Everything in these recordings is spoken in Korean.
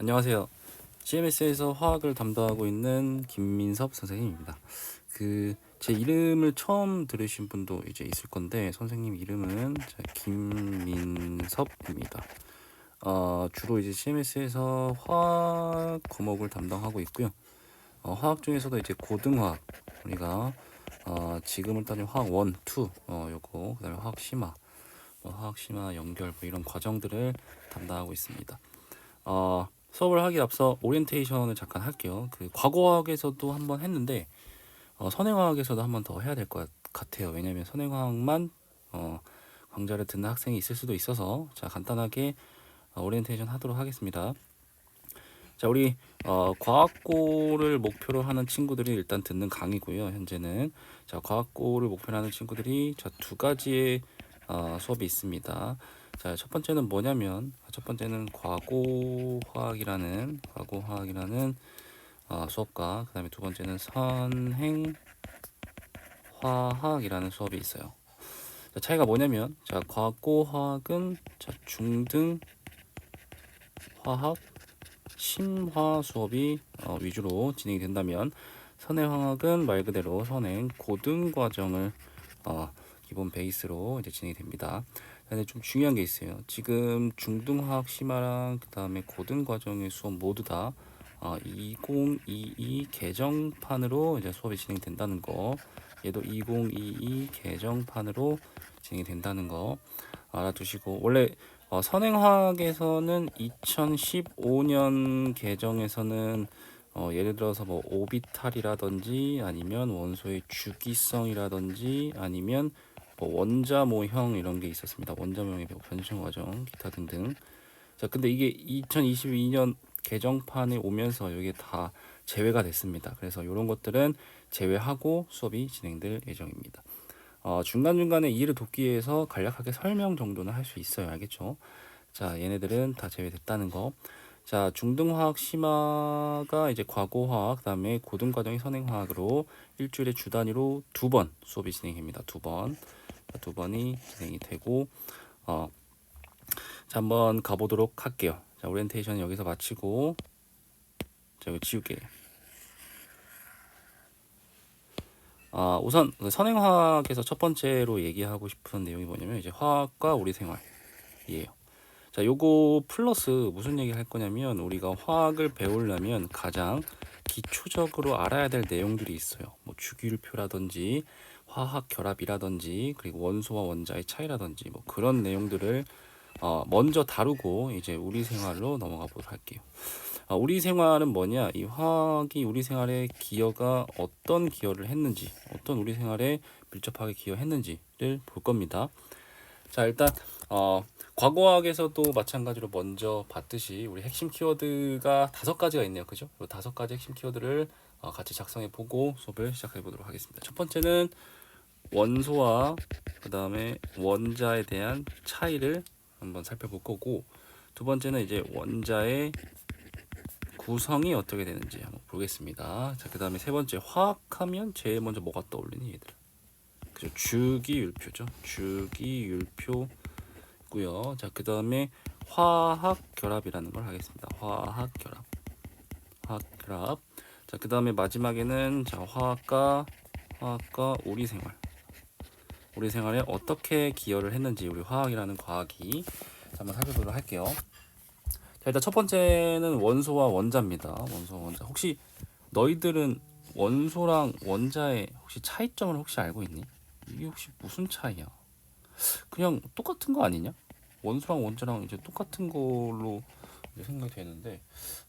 안녕하세요. CMS에서 화학을 담당하고 있는 김민섭 선생님입니다. 제 이름을 처음 들으신 분도 이제 있을 건데 선생님 이름은 김민섭입니다. 주로 이제 CMS에서 화학 과목을 담당하고 있고요. 화학 중에서도 이제 고등화학 우리가 지금을 따지면 화학 1, 2 요거 그다음에 화학 심화, 화학 심화 연결 이런 과정들을 담당하고 있습니다. 수업을 하기 앞서 오리엔테이션을 잠깐 할게요. 과거화학에서도 한번 했는데 선행화학에서도 한번 더 해야 될 것 같아요. 왜냐하면 선행화학만 강좌를 듣는 학생이 있을 수도 있어서 자 간단하게 오리엔테이션 하도록 하겠습니다. 자 우리 과학고를 목표로 하는 친구들이 일단 듣는 강의고요. 현재는 자 과학고를 목표로 하는 친구들이 두 가지의 수업이 있습니다. 자, 첫 번째는 뭐냐면 첫 번째는 과고화학이라는 수업과 그다음에 두 번째는 선행화학이라는 수업이 있어요. 자, 차이가 뭐냐면 자, 과고화학은 중등 화학 심화 수업이 위주로 진행이 된다면 선행화학은 말 그대로 선행 고등 과정을 기본 베이스로 이제 진행이 됩니다. 근데 좀 중요한 게 있어요. 지금 중등화학 심화랑 그 다음에 고등 과정의 수업 모두 다 2022 개정판으로 이제 수업이 진행된다는 거. 얘도 2022 개정판으로 진행이 된다는 거 알아두시고 원래 선행화학에서는 2015년 개정에서는 예를 들어서 뭐 오비탈이라든지 아니면 원소의 주기성이라든지 아니면 뭐 원자모형 이런 게 있었습니다. 원자모형의 변증 과정 기타 등등. 자, 근데 이게 2022년 개정판에 오면서 이게 다 제외가 됐습니다. 그래서 이런 것들은 제외하고 수업이 진행될 예정입니다. 중간중간에 이해를 돕기 위해서 간략하게 설명 정도는 할 수 있어요. 알겠죠? 자, 얘네들은 다 제외됐다는 거. 자, 중등화학 심화가 이제 과고화학, 그다음에 고등과정이 선행화학으로 일주일에 주 단위로 2번 수업이 진행됩니다. 2번. 두 번이 진행이 되고 자, 한번 가보도록 할게요. 자, 오리엔테이션 여기서 마치고 자, 이거 지울게요. 우선 선행화학에서 첫 번째로 얘기하고 싶은 내용이 뭐냐면 이제 화학과 우리 생활이에요. 자, 요거 플러스 무슨 얘기 할 거냐면 우리가 화학을 배우려면 가장 기초적으로 알아야 될 내용들이 있어요. 뭐 주기율표라든지 화학 결합이라든지 그리고 원소와 원자의 차이라든지 뭐 그런 내용들을 먼저 다루고 이제 우리 생활로 넘어가 보도록 할게요. 우리 생활은 뭐냐? 이 화학이 우리 생활에 기여가 어떤 기여를 했는지, 어떤 우리 생활에 밀접하게 기여했는지를 볼 겁니다. 자, 일단 과거학에서도 마찬가지로 먼저 봤듯이 우리 핵심 키워드가 5가지가 있네요. 그죠? 이 5가지 핵심 키워드를 같이 작성해 보고 수업을 시작해 보도록 하겠습니다. 첫 번째는 원소와 그 다음에 원자에 대한 차이를 한번 살펴볼 거고, 두 번째는 이제 원자의 구성이 어떻게 되는지 한번 보겠습니다. 자, 그 다음에 세 번째 화학하면 제일 먼저 뭐가 떠올리니 얘들? 그죠? 주기율표죠. 주기율표고요. 자, 그 다음에 화학 결합이라는 걸 하겠습니다. 화학 결합. 자, 그 다음에 마지막에는 자, 화학과 우리 생활. 우리 생활에 어떻게 기여를 했는지 우리 화학이라는 과학이 한번 살펴보도록 할게요. 자, 일단 첫 번째는 원소와 원자입니다. 원소와 원자. 혹시 너희들은 원소랑 원자의 혹시 차이점을 혹시 알고 있니? 이게 혹시 무슨 차이야? 그냥 똑같은 거 아니냐? 원소랑 원자랑 이제 똑같은 걸로 생각이 되는데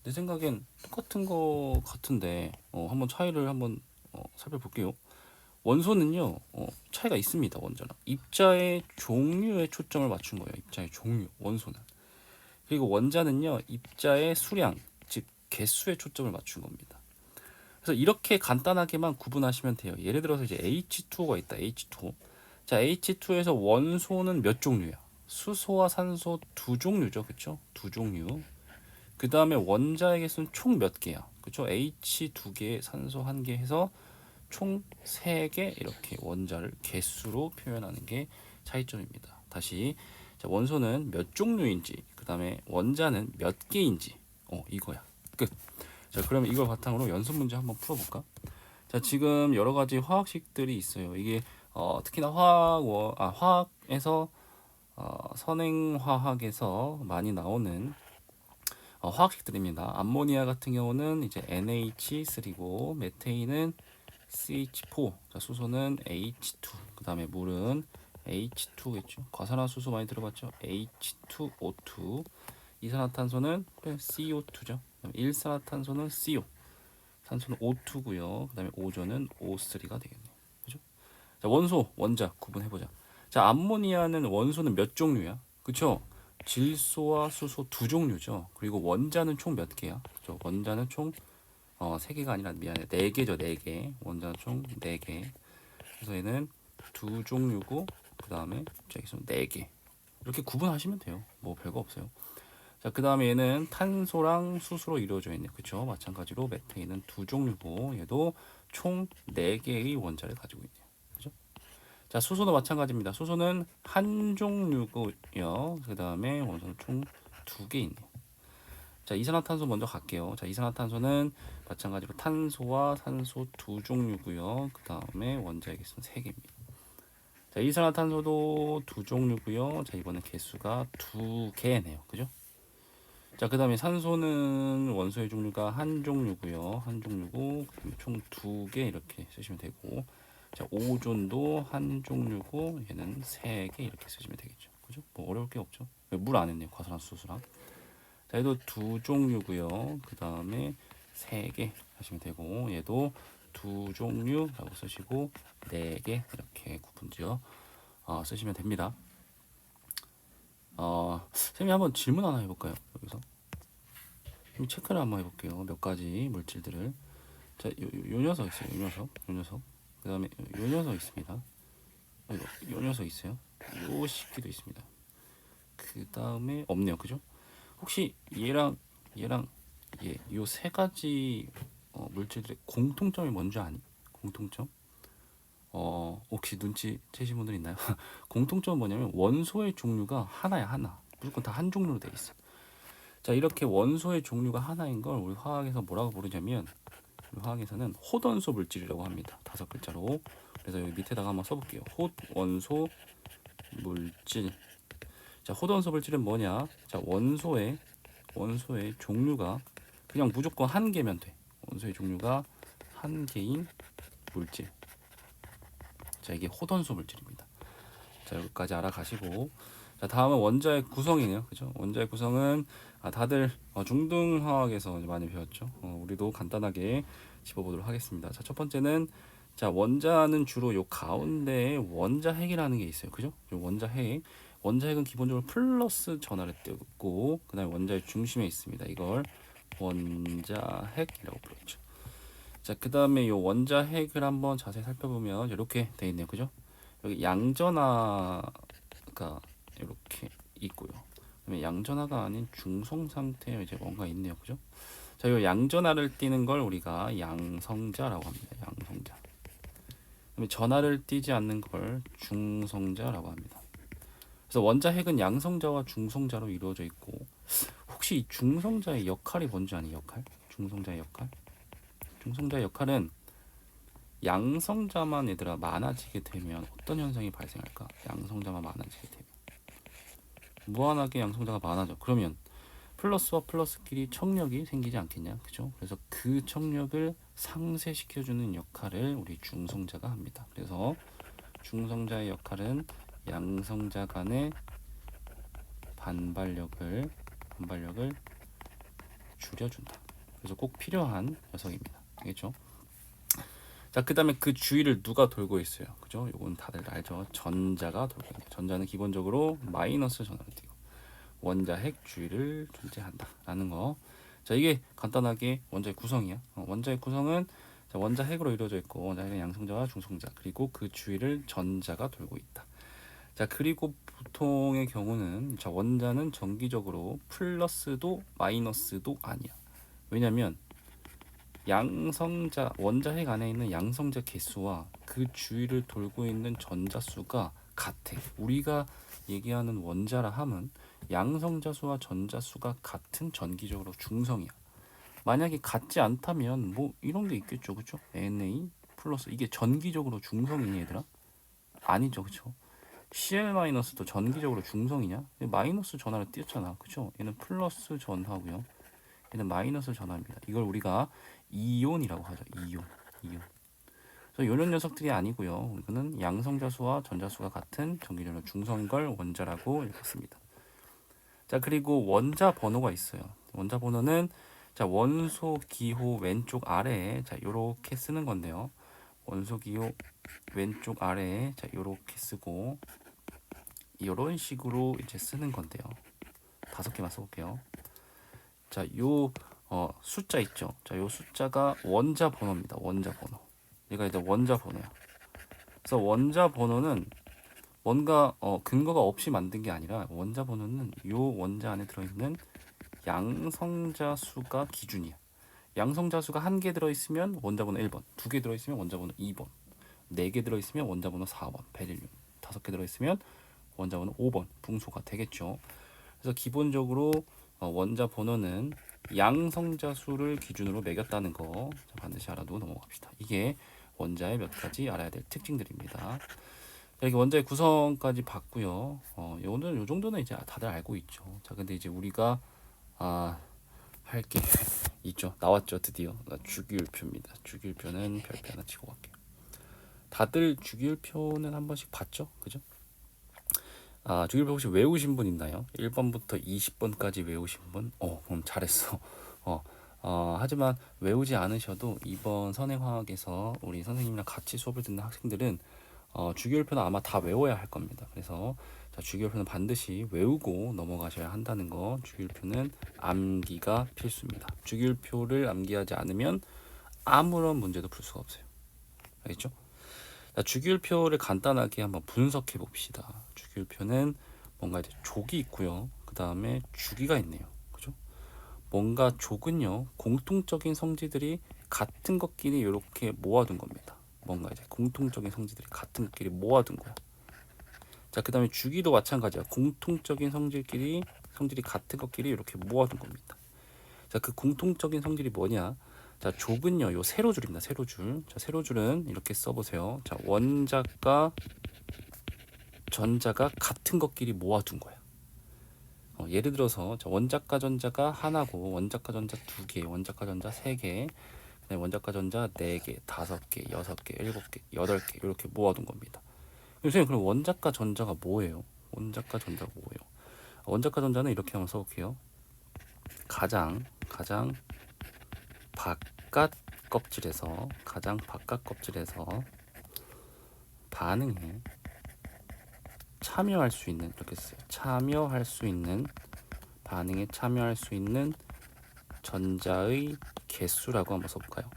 내 생각엔 똑같은 거 같은데 한번 차이를 한번 살펴볼게요. 원소는요 차이가 있습니다. 원자랑 입자의 종류에 초점을 맞춘 거예요. 입자의 종류 원소는. 그리고 원자는요 입자의 수량 즉 개수에 초점을 맞춘 겁니다. 그래서 이렇게 간단하게만 구분하시면 돼요. 예를 들어서 이제 H2O가 있다. H2O. 자, H2에서 원소는 몇 종류야? 수소와 산소 두 종류죠. 그쵸? 두 종류. 그 다음에 원자의 개수는 총 몇 개야? 그쵸? H 두 개, 산소 한 개 해서 총 3개 이렇게 원자를 개수로 표현하는 게 차이점입니다. 다시 자, 원소는 몇 종류인지 그 다음에 원자는 몇 개인지 이거야. 끝. 자, 그러면 이걸 바탕으로 연습 문제 한번 풀어볼까? 자, 지금 여러 가지 화학식들이 있어요. 이게 특히나 화학에서 선행화학에서 많이 나오는 화학식들입니다. 암모니아 같은 경우는 이제 NH3고 메테인은 CH4, 자, 수소는 H2, 그 다음에 물은 H2겠죠. 과산화수소 많이 들어봤죠? H2O2, 이산화탄소는 CO2죠. 일산화탄소는 CO, 산소는 O2고요. 그 다음에 오존은 O3가 되겠네요. 그죠? 자, 원소, 원자 구분해보자. 자, 암모니아는 원소는 몇 종류야? 그쵸? 질소와 수소 두 종류죠. 그리고 원자는 총 몇 개야? 그죠? 원자는 총 3개가 아니라 미안해. 4개죠, 4개. 원자는 총 4개. 그래서 얘는 두 종류고 그다음에 여기서 4개. 이렇게 구분하시면 돼요. 뭐 별거 없어요. 자, 그다음에 얘는 탄소랑 수소로 이루어져 있네요. 그렇죠? 마찬가지로 메테인은 두 종류고 얘도 총 4개의 원자를 가지고 있네요. 그죠? 자, 수소도 마찬가지입니다. 수소는 한 종류고요. 그다음에 원소는 총 2개 있네요. 자, 이산화탄소 먼저 갈게요. 자, 이산화탄소는 마찬가지로 탄소와 산소 두 종류고요. 그 다음에 원자의 개수는 3개입니다. 자, 이산화탄소도 두 종류고요. 자, 이번에 개수가 2개네요. 그죠? 자, 그 다음에 산소는 원소의 종류가 한 종류고요. 한 종류고 총 2개 이렇게 쓰시면 되고, 자, 오존도 한 종류고 얘는 3개 이렇게 쓰시면 되겠죠. 그죠? 뭐 어려울 게 없죠. 물 안 했네요. 과산화수소랑. 자, 얘도 두 종류고요. 그 다음에 3개 하시면 되고, 얘도 두 종류라고 쓰시고 4개 이렇게 구분지어 쓰시면 됩니다. 선생님이 한번 질문 하나 해볼까요? 여기서 체크를 한번 해볼게요. 몇 가지 물질들을. 자, 요 녀석 있어요. 요 녀석. 그 다음에 요 녀석 있습니다. 요 녀석 있어요. 요 식기도 있습니다. 그 다음에 없네요. 그죠? 혹시 얘랑 얘 요 3가지 물질들의 공통점이 뭔지 아니? 공통점? 혹시 눈치 채신 분들 있나요? 공통점은 뭐냐면 원소의 종류가 하나야, 하나. 무조건 다 한 종류로 돼 있어. 자, 이렇게 원소의 종류가 하나인 걸 우리 화학에서 뭐라고 부르냐면, 우리 화학에서는 호돈소 물질이라고 합니다. 5글자로. 그래서 여기 밑에다가 한번 써볼게요. 호원소 물질. 자, 호돈소 물질은 뭐냐? 자, 원소의 종류가 그냥 무조건 한 개면 돼. 원소의 종류가 한 개인 물질. 자, 이게 호돈소 물질입니다. 자, 여기까지 알아가시고, 자, 다음은 원자의 구성이네요. 그죠? 원자의 구성은 다들 중등화학에서 많이 배웠죠. 우리도 간단하게 짚어보도록 하겠습니다. 자, 첫 번째는, 자, 원자는 주로 요 가운데에 원자핵이라는 게 있어요. 그죠? 원자핵. 원자핵은 기본적으로 플러스 전하를 띄고, 그 다음에 원자의 중심에 있습니다. 이걸 원자핵이라고 부르죠. 자, 그 다음에 이 원자핵을 한번 자세히 살펴보면 이렇게 돼 있네요. 그죠? 여기 양전하가 이렇게 있고요. 그다음에 양전하가 아닌 중성 상태에 이제 뭔가 있네요. 그죠? 자, 이 양전하를 띠는 걸 우리가 양성자라고 합니다. 양성자. 그다음에 전하를 띠지 않는 걸 중성자라고 합니다. 그래서 원자핵은 양성자와 중성자로 이루어져 있고, 혹시 이 중성자의 역할이 뭔지 아니? 중성자의 역할? 중성자의 역할은 양성자만 얘들아 많아지게 되면 어떤 현상이 발생할까? 양성자만 많아지게 되면 무한하게 양성자가 많아져. 그러면 플러스와 플러스끼리 척력이 생기지 않겠냐? 그죠? 그래서 그 척력을 상쇄시켜주는 역할을 우리 중성자가 합니다. 그래서 중성자의 역할은 양성자 간의 반발력을 줄여준다. 그래서 꼭 필요한 녀석입니다. 알겠죠? 자, 그 다음에 그 주위를 누가 돌고 있어요? 그죠? 이건 다들 알죠? 전자가 돌고 있네요. 전자는 기본적으로 마이너스 전하를 띠고 원자핵 주위를 존재한다 라는 거. 자, 이게 간단하게 원자의 구성이야. 원자의 구성은 원자핵으로 이루어져 있고, 원자핵은 양성자와 중성자, 그리고 그 주위를 전자가 돌고 있다. 자, 그리고 보통의 경우는, 자, 원자는 정기적으로 플러스도 마이너스도 아니야. 왜냐면 양성자, 원자핵 안에 있는 양성자 개수와 그 주위를 돌고 있는 전자 수가 같아. 우리가 얘기하는 원자라 함은 양성자수와 전자수가 같은 전기적으로 중성이야. 만약에 같지 않다면 뭐 이런 게 있겠죠, 그렇죠? Na 플러스 이게 전기적으로 중성이니 얘들아? 아니죠, 그렇죠? Cl 마이너스도 전기적으로 중성이냐? 마이너스 전하를 띄었잖아, 그렇죠? 얘는 플러스 전하고요. 얘는 마이너스 전하입니다. 이걸 우리가 이온이라고 하죠. 이온. 그래서 이런 녀석들이 아니고요. 이거는 양성자수와 전자수가 같은 전기적으로 중성인 걸 원자라고 읽었습니다. 자, 그리고 원자 번호가 있어요. 원자 번호는 자, 원소 기호 왼쪽 아래에 자, 요렇게 쓰는 건데요. 원소 기호 왼쪽 아래에 자, 요렇게 쓰고 이런 식으로 이제 쓰는 건데요. 5개만 써볼게요. 자, 요 숫자 있죠. 자, 요 숫자가 원자 번호입니다. 원자 번호. 얘가 이제 원자 번호야. 그래서 원자 번호는 뭔가 근거가 없이 만든 게 아니라 원자 번호는 요 원자 안에 들어있는 양성자 수가 기준이야. 양성자 수가 1개 들어있으면 원자 번호 1번, 2개 들어있으면 원자 번호 2번, 4개 들어있으면 원자 번호 4번, 베릴륨, 5개 들어있으면 원자 번호 5번 붕소가 되겠죠. 그래서 기본적으로 원자 번호는 양성자 수를 기준으로 매겼다는 거 반드시 알아두고 넘어갑시다. 이게 원자의 몇 가지 알아야 될 특징들입니다. 이렇게 원자의 구성까지 봤고요. 오늘 요 정도는 이제 다들 알고 있죠. 자, 근데 이제 우리가 할 게 있죠. 나왔죠, 드디어. 주기율표입니다. 주기율표는 별표 하나 치고 갈게요. 다들 주기율표는 한 번씩 봤죠, 그죠? 주기율표 혹시 외우신 분 있나요? 1번부터 20번까지 외우신 분? 그럼 잘했어. 하지만 외우지 않으셔도 이번 선행화학에서 우리 선생님이랑 같이 수업을 듣는 학생들은 주기율표는 아마 다 외워야 할 겁니다. 그래서 자, 주기율표는 반드시 외우고 넘어가셔야 한다는 거. 주기율표는 암기가 필수입니다. 주기율표를 암기하지 않으면 아무런 문제도 풀 수가 없어요. 알겠죠? 자, 주기율표를 간단하게 한번 분석해 봅시다. 주기율표는 뭔가 이제 족이 있고요. 그 다음에 주기가 있네요. 그죠? 뭔가 족은요, 공통적인 성질들이 같은 것끼리 이렇게 모아둔 겁니다. 뭔가 이제 공통적인 성질들이 같은 것끼리 모아둔 거야. 자, 그 다음에 주기도 마찬가지야. 공통적인 성질이 같은 것끼리 이렇게 모아둔 겁니다. 자, 그 공통적인 성질이 뭐냐? 자, 족은요, 요 세로줄입니다. 세로줄. 자, 세로줄은 이렇게 써보세요. 자, 원자과 전자가 같은 것끼리 모아둔 거야. 예를 들어서 자, 원자과 전자가 하나고 원자과 전자 2개, 원자과 전자 3개, 원자과 전자 4개, 5개, 6개, 7개, 8개 이렇게 모아둔 겁니다. 선생님, 그럼 원자과 전자가 뭐예요? 원자과 전자가 뭐예요? 원자과 전자는 이렇게 한번 써볼게요. 가장 바깥 껍질에서 반응에 참여할 수 있는, 이렇게 써요. 반응에 참여할 수 있는 전자의 개수라고 한번 써볼까요?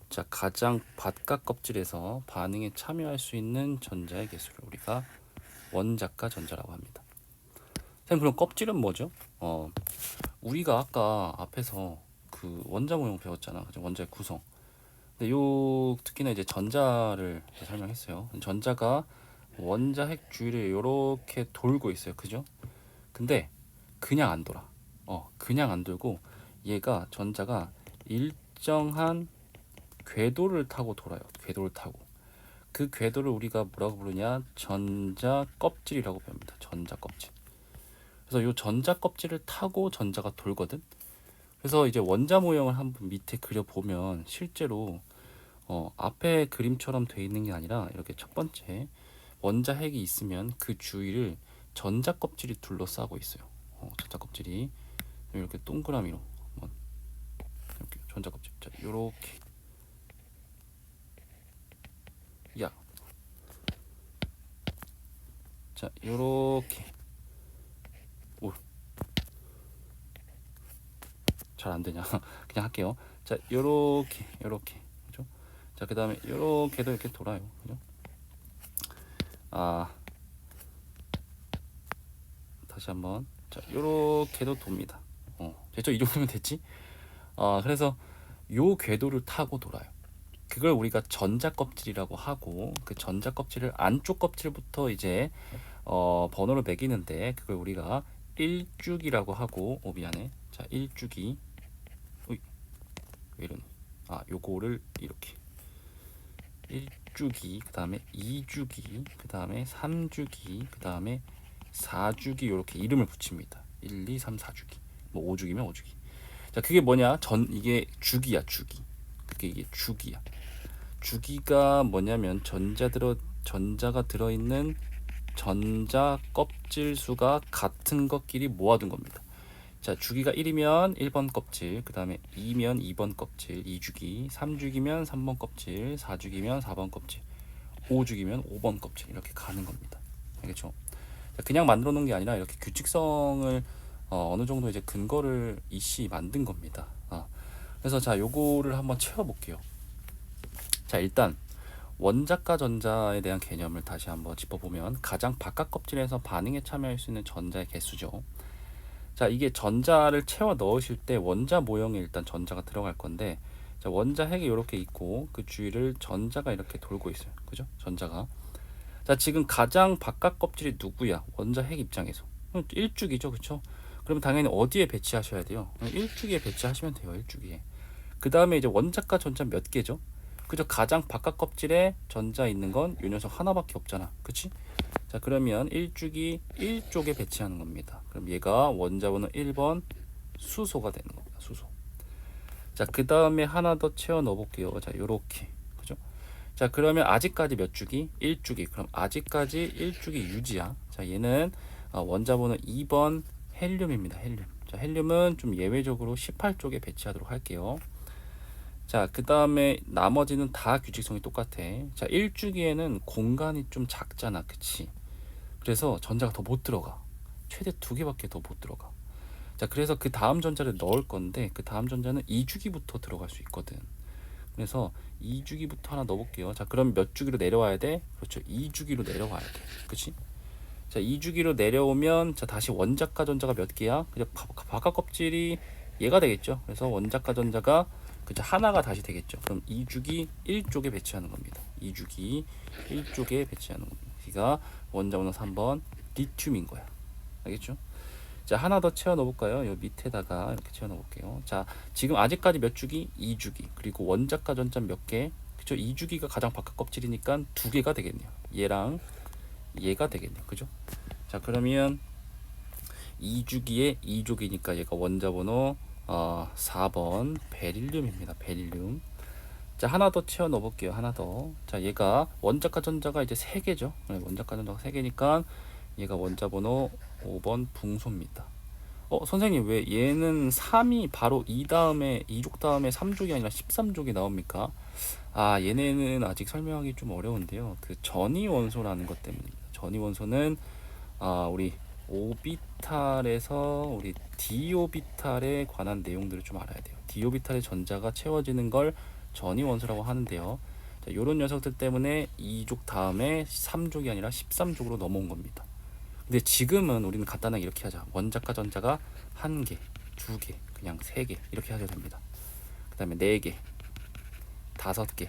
자, 가장 바깥 껍질에서 반응에 참여할 수 있는 전자의 개수를 우리가 원자과 전자라고 합니다. 선생님, 그럼 껍질은 뭐죠? 우리가 아까 앞에서 그 원자 모형 배웠잖아. 그죠? 원자의 구성. 근데 특히나 이제 전자를 설명했어요. 전자가 원자 핵 주위를 이렇게 돌고 있어요. 그죠? 근데 그냥 안 돌아. 그냥 안 돌고 전자가 일정한 궤도를 타고 돌아요. 궤도를 타고. 그 궤도를 우리가 뭐라고 부르냐? 전자 껍질이라고 부릅니다. 전자 껍질. 그래서 이 전자 껍질을 타고 전자가 돌거든. 그래서 이제 원자 모형을 한번 밑에 그려보면 실제로 앞에 그림처럼 돼 있는 게 아니라 이렇게 첫 번째 원자 핵이 있으면 그 주위를 전자 껍질이 둘러싸고 있어요. 전자 껍질이 이렇게 동그라미로 한번 이렇게 전자 껍질, 자, 요렇게 자, 요렇게 잘 안 되냐? 그냥 할게요. 자, 요렇게 그죠? 자, 그 다음에 요렇게도 이렇게 돌아요. 그죠? 다시 한번. 자, 요렇게도 돕니다. 됐죠? 이 정도면 됐지? 그래서 요 궤도를 타고 돌아요. 그걸 우리가 전자 껍질이라고 하고, 그 전자 껍질을 안쪽 껍질부터 이제 번호를 매기는데 그걸 우리가 1주기라고 하고, 미안해. 자, 1주기. 왜 이러니? 요거를 이렇게 1주기, 그 다음에 2주기, 그 다음에 3주기, 그 다음에 4주기 이렇게 이름을 붙입니다. 1, 2, 3, 4주기. 뭐 5주기면 5주기. 자, 그게 뭐냐? 이게 주기야, 주기. 이게 주기야. 주기가 뭐냐면 전자가 들어있는 전자 껍질 수가 같은 것끼리 모아둔 겁니다. 자, 주기가 1이면 1번 껍질, 그 다음에 2면 2번 껍질, 2주기, 3주기면 3번 껍질, 4주기면 4번 껍질, 5주기면 5번 껍질 이렇게 가는 겁니다. 알겠죠? 그냥 만들어 놓은 게 아니라 이렇게 규칙성을 어느 정도 이제 근거를 이씨 만든 겁니다. 그래서 자, 요거를 한번 채워볼게요. 자, 일단 원자과 전자에 대한 개념을 다시 한번 짚어보면 가장 바깥 껍질에서 반응에 참여할 수 있는 전자의 개수죠. 자, 이게 전자를 채워 넣으실 때 원자 모형에 일단 전자가 들어갈 건데, 자, 원자 핵이 이렇게 있고 그 주위를 전자가 이렇게 돌고 있어요. 그죠? 전자가. 자, 지금 가장 바깥 껍질이 누구야? 원자 핵 입장에서 1주기죠. 그쵸? 그럼 당연히 어디에 배치하셔야 돼요? 1주기에 배치하시면 돼요. 1주기에. 그 다음에 이제 원자과 전자 몇 개죠? 그죠? 가장 바깥 껍질에 전자 있는 건 이 녀석 하나밖에 없잖아. 그치? 자, 그러면 1주기 1쪽에 배치하는 겁니다. 그럼 얘가 원자번호 1번 수소가 되는 겁니다. 수소. 자, 그 다음에 하나 더 채워 넣어 볼게요. 자, 요렇게. 그죠? 자, 그러면 아직까지 몇 주기? 1주기. 그럼 아직까지 1주기 유지야. 자, 얘는 원자번호 2번 헬륨입니다. 헬륨. 자, 헬륨은 좀 예외적으로 18쪽에 배치하도록 할게요. 자, 그 다음에 나머지는 다 규칙성이 똑같아. 자, 1주기에는 공간이 좀 작잖아. 그치? 그래서 전자가 더 못 들어가. 최대 2개밖에 더 못 들어가. 자, 그래서 그 다음 전자를 넣을 건데 그 다음 전자는 2주기부터 들어갈 수 있거든. 그래서 2주기부터 하나 넣어볼게요. 자, 그럼 몇 주기로 내려와야 돼? 그렇죠. 2주기로 내려와야 돼. 그치? 자, 2주기로 내려오면 자, 다시 원자과 전자가 몇 개야? 그냥 바깥 껍질이 얘가 되겠죠. 그래서 원자과 전자가 그죠, 하나가 다시 되겠죠. 그럼 2주기 1쪽에 배치하는 겁니다. 2주기 1쪽에 배치하는 겁니다. 그러니까 원자번호 3번 리튬인 거야. 알겠죠? 자, 하나 더 채워 넣어볼까요? 요 밑에다가 이렇게 채워 넣어볼게요. 자, 지금 아직까지 몇 주기? 2주기. 그리고 원자과 전자 몇 개? 그죠? 2주기가 가장 바깥 껍질이니까 2개가 되겠네요. 얘랑 얘가 되겠네요. 그죠? 자, 그러면 2주기에 2족이니까 얘가 원자번호 4번 베릴륨입니다. 베릴륨. 자, 하나 더 채워 넣어 볼게요. 하나 더. 자, 얘가 원자과 전자가 이제 3개죠. 원자과 전자가 3개니까 얘가 원자번호 5번 붕소입니다. 선생님, 왜 얘는 3이 바로 2족 다음에 3족이 아니라 13족이 나옵니까? 얘네는 아직 설명하기 좀 어려운데요. 그 전이 원소라는 것 때문입니다. 전이 원소는 우리 오비탈에서 우리 d 오비탈에 관한 내용들을 좀 알아야 돼요. d 오비탈의 전자가 채워지는 걸 전이 원소라고 하는데요. 자, 요런 녀석들 때문에 2족 다음에 3족이 아니라 13족으로 넘어온 겁니다. 근데 지금은 우리는 간단하게 이렇게 하자. 원자과 전자가 1개, 2개, 그냥 3개 이렇게 하셔도 됩니다. 그 다음에 4개, 5개,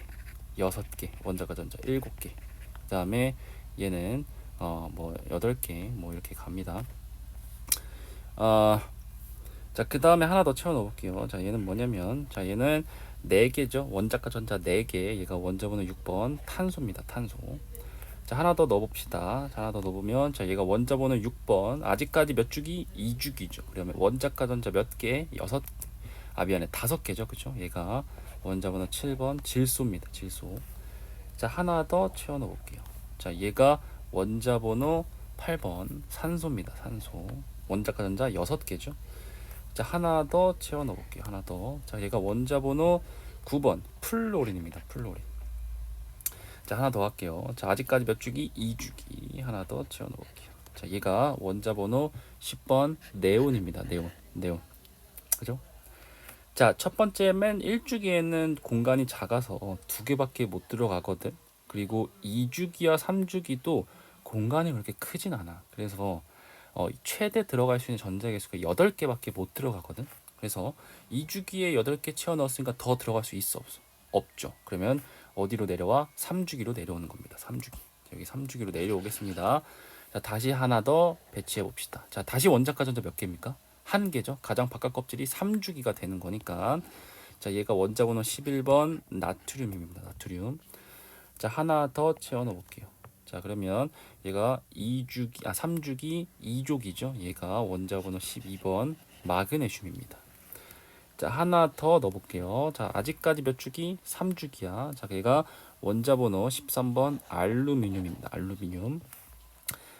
6개, 원자과 전자 7개. 그 다음에 얘는 8개 뭐 이렇게 갑니다. 자, 그 다음에 하나 더 채워 넣어볼게요. 자, 얘는 뭐냐면, 자, 얘는 4개죠. 원자과 전자 4개. 얘가 원자번호 6번 탄소입니다. 탄소. 자, 하나 더 넣어봅시다. 자, 하나 더 넣어보면, 자, 얘가 원자번호 6번. 아직까지 몇 주기? 2주기죠. 그러면 원자과 전자 몇 개? 5개죠. 그쵸? 얘가 원자번호 7번 질소입니다. 질소. 자, 하나 더 채워 넣어볼게요. 자, 얘가 원자번호 8번 산소입니다. 산소. 원자과 전자 6개죠. 자, 하나 더 채워 넣어볼게요. 하나 더. 자, 얘가 원자번호 9번 플로린입니다. 플로린. 자, 하나 더 할게요. 자, 아직까지 몇 주기? 2주기. 하나 더 채워 넣어볼게요. 자, 얘가 원자번호 10번 네온입니다. 네온. 그죠? 자, 첫 번째 맨 1주기에는 공간이 작아서 2개밖에 못 들어가거든. 그리고 2주기와 3주기도 공간이 그렇게 크진 않아. 그래서 최대 들어갈 수 있는 전자 개수가 8개밖에 못 들어가거든. 그래서 2주기에 8개 채워 넣었으니까 더 들어갈 수 있어 없어? 없죠. 그러면 어디로 내려와? 3주기로 내려오는 겁니다. 3주기. 여기 3주기로 내려오겠습니다. 자, 다시 하나 더 배치해 봅시다. 자, 다시 원자가 전자 몇 개입니까? 한 개죠. 가장 바깥 껍질이 3주기가 되는 거니까. 자, 얘가 원자 번호 11번 나트륨입니다. 나트륨. 자, 하나 더 채워 넣어 볼게요. 자, 그러면 얘가 3주기 2족이죠. 얘가 원자 번호 12번 마그네슘입니다. 자, 하나 더 넣어 볼게요. 자, 아직까지 몇 주기? 3주기야. 자, 얘가 원자 번호 13번 알루미늄입니다. 알루미늄.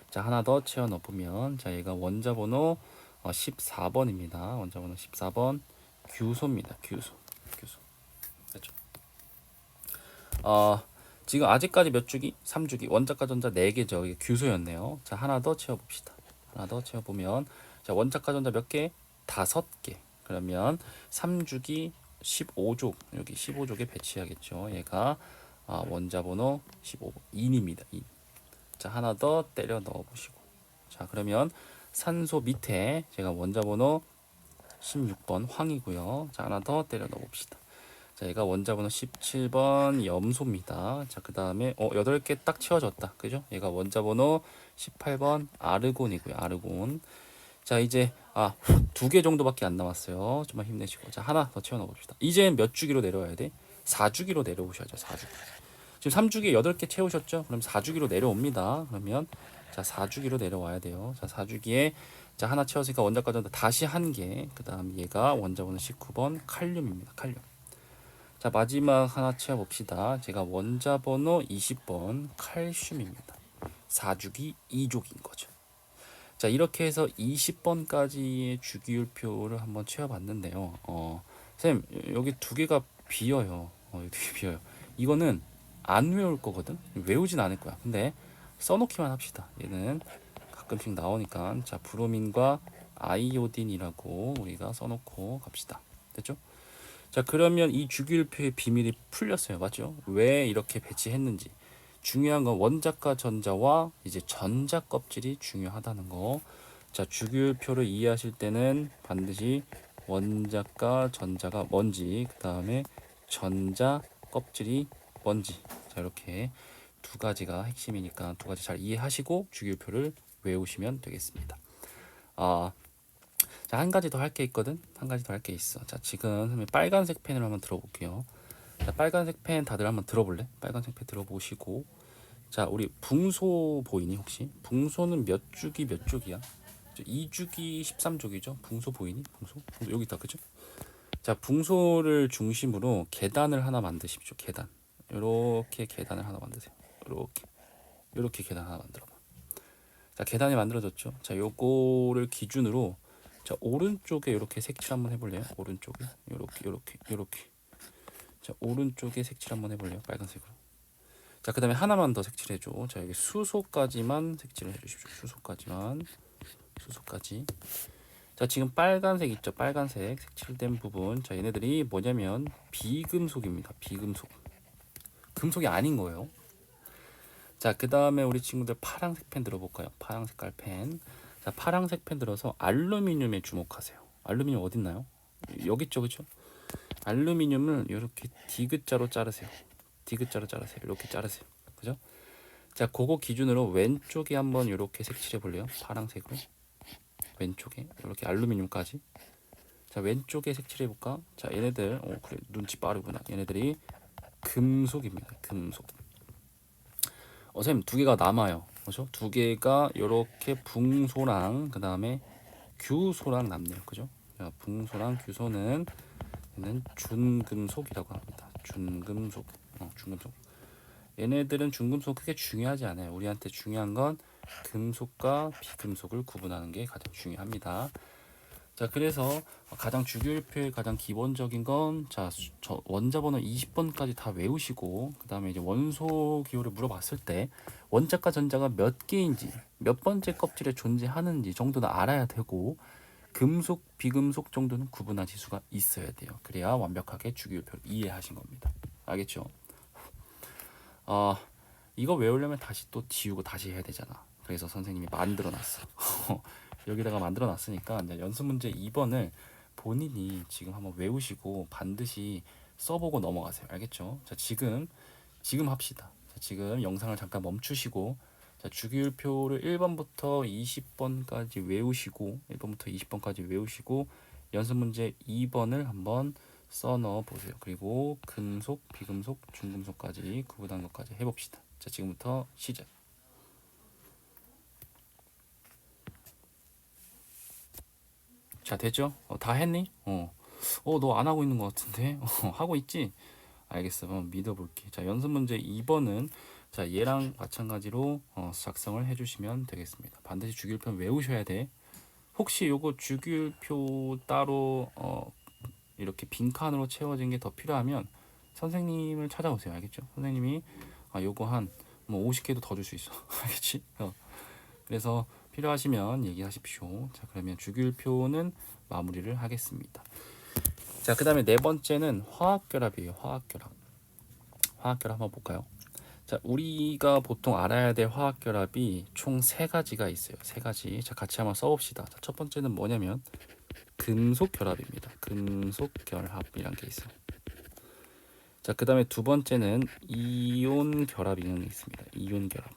자, 하나 더 채워 넣어 보면 자, 얘가 원자 번호 14번입니다. 원자 번호 14번 규소입니다. 규소. 그렇죠? 지금 아직까지 몇 주기? 3주기. 원자과 전자 4개죠. 이게 규소였네요. 자, 하나 더 채워 봅시다. 하나 더 채워 보면 자, 원자과 전자 몇 개? 5개. 그러면 3주기 15족. 여기 15족에 배치하겠죠. 얘가 원자 번호 15번 인입니다. 인. 자, 하나 더 때려 넣어 보시고. 자, 그러면 산소 밑에 제가 원자 번호 16번 황이고요. 자, 하나 더 때려 넣어 봅시다. 자, 얘가 원자 번호 17번 염소입니다. 자, 그 다음에 8개 딱 채워졌다. 그죠? 얘가 원자 번호 18번 아르곤이고요. 아르곤. 자, 이제 2개 정도밖에 안 남았어요. 좀만 힘내시고. 자, 하나 더 채워 넣어 봅시다. 이제 몇 주기로 내려와야 돼? 4주기로 내려오셔야죠. 4주기. 지금 3주기에 8개 채우셨죠? 그럼 4주기로 내려옵니다. 그러면 자, 4주기로 내려와야 돼요. 자, 4주기에 자, 하나 채웠으니까 원자과 전자 다시 한 개. 그다음 얘가 원자 번호 19번 칼륨입니다. 칼륨. 자, 마지막 하나 채워 봅시다. 제가 원자 번호 20번 칼슘입니다. 4주기 2족인 거죠. 자, 이렇게 해서 20번까지의 주기율표를 한번 채워 봤는데요. 쌤, 여기 2개가 비어요. 여기 2개 비어요. 이거는 안 외울 거거든. 외우진 않을 거야. 근데 써놓기만 합시다. 얘는 가끔씩 나오니까. 자, 브로민과 아이오딘이라고 우리가 써놓고 갑시다. 됐죠? 자, 그러면 이 주기율표의 비밀이 풀렸어요. 맞죠? 왜 이렇게 배치했는지. 중요한 건 원자과 전자와 이제 전자 껍질이 중요하다는 거. 자, 주기율표를 이해하실 때는 반드시 원자과 전자가 뭔지, 그 다음에 전자 껍질이 뭔지. 자, 이렇게 2가지가 핵심이니까 2가지 잘 이해하시고 주기율표를 외우시면 되겠습니다. 자, 한 가지 더 할 게 있거든. 한 가지 더 할 게 있어. 자, 지금 빨간색 펜을 한번 들어볼게요. 자, 빨간색 펜 다들 한번 들어볼래? 빨간색 펜 들어보시고. 자, 우리 붕소 보이니 혹시? 붕소는 몇 주기 몇 족이야? 2주기 13족이죠. 붕소 보이니? 붕소 여기 있다, 그죠? 자, 붕소를 중심으로 계단을 하나 만드십시오. 계단. 이렇게 계단을 하나 만드세요. 이렇게 계단 하나 만들어봐. 자, 계단이 만들어졌죠. 자, 요거를 기준으로 자, 오른쪽에 이렇게 색칠 한번 해볼래요? 오른쪽에 이렇게. 자, 오른쪽에 색칠 한번 해볼래요? 빨간색으로. 자, 그 다음에 하나만 더 색칠해줘. 자, 여기 수소까지만 색칠을 해주십시오. 수소까지. 자, 지금 빨간색 있죠? 빨간색 색칠된 부분. 자, 얘네들이 뭐냐면 비금속입니다. 비금속. 금속이 아닌 거예요. 자, 그 다음에 우리 친구들 파란색 펜 들어볼까요? 파란 색깔 펜. 자, 파란색 펜 들어서 알루미늄에 주목하세요. 알루미늄 어딨나요? 여기 있죠, 그죠? 알루미늄을 이렇게 디귿자로 자르세요. 이렇게 자르세요. 그죠? 자, 그거 기준으로 왼쪽에 한번 이렇게 색칠해 볼래요? 파란색으로. 왼쪽에 이렇게 알루미늄까지. 자, 왼쪽에 색칠해 볼까? 자, 얘네들 그래, 눈치 빠르구나. 얘네들이 금속입니다. 금속. 선생님 2개가 남아요. 그죠? 2개가 이렇게 붕소랑 그 다음에 규소랑 남네요. 그죠? 자, 붕소랑 규소는 얘는 준금속이라고 합니다. 준금속. 준금속. 얘네들은 중금속 크게 중요하지 않아요. 우리한테 중요한 건 금속과 비금속을 구분하는 게 가장 중요합니다. 자, 그래서 가장 주기율표의 가장 기본적인 건 자, 원자 번호 20번까지 다 외우시고 그 다음에 이제 원소 기호를 물어봤을 때 원자과 전자가 몇 개인지 몇 번째 껍질에 존재하는지 정도는 알아야 되고 금속, 비금속 정도는 구분할 지수가 있어야 돼요. 그래야 완벽하게 주기율표를 이해하신 겁니다. 알겠죠? 이거 외우려면 다시 또 지우고 다시 해야 되잖아. 그래서 선생님이 만들어놨어. 여기다가 만들어놨으니까 이제 연습 문제 2번을 본인이 지금 한번 외우시고 반드시 써보고 넘어가세요. 알겠죠? 자, 지금 합시다. 자, 지금 영상을 잠깐 멈추시고 자, 주기율표를 1번부터 20번까지 외우시고 1번부터 20번까지 외우시고 연습 문제 2번을 한번 써 넣어 보세요. 그리고 금속, 비금속, 중금속까지 구분한 것까지 해봅시다. 자, 지금부터 시작. 자, 됐죠? 다 했니? 너 안 하고 있는 것 같은데? 하고 있지? 알겠어. 믿어볼게. 자, 연습 문제 2번은 자, 얘랑 마찬가지로 작성을 해주시면 되겠습니다. 반드시 주기율표 외우셔야 돼. 혹시 요거 주기율표 따로 이렇게 빈칸으로 채워진 게 더 필요하면 선생님을 찾아오세요. 알겠죠? 선생님이 요거 한 뭐 50개도 더 줄 수 있어. 알겠지? 그래서 필요하시면 얘기하십시오. 자, 그러면 주기율표는 마무리를 하겠습니다. 자, 그 다음에 네 번째는 화학결합이에요. 화학결합. 화학결합 한번 볼까요? 자, 우리가 보통 알아야 될 화학결합이 총 세 가지가 있어요. 세 가지. 자, 같이 한번 써봅시다. 자, 첫 번째는 뭐냐면 금속결합입니다. 금속결합이란 게 있어요. 자, 그 다음에 두 번째는 이온결합이라는 게 있습니다. 이온결합.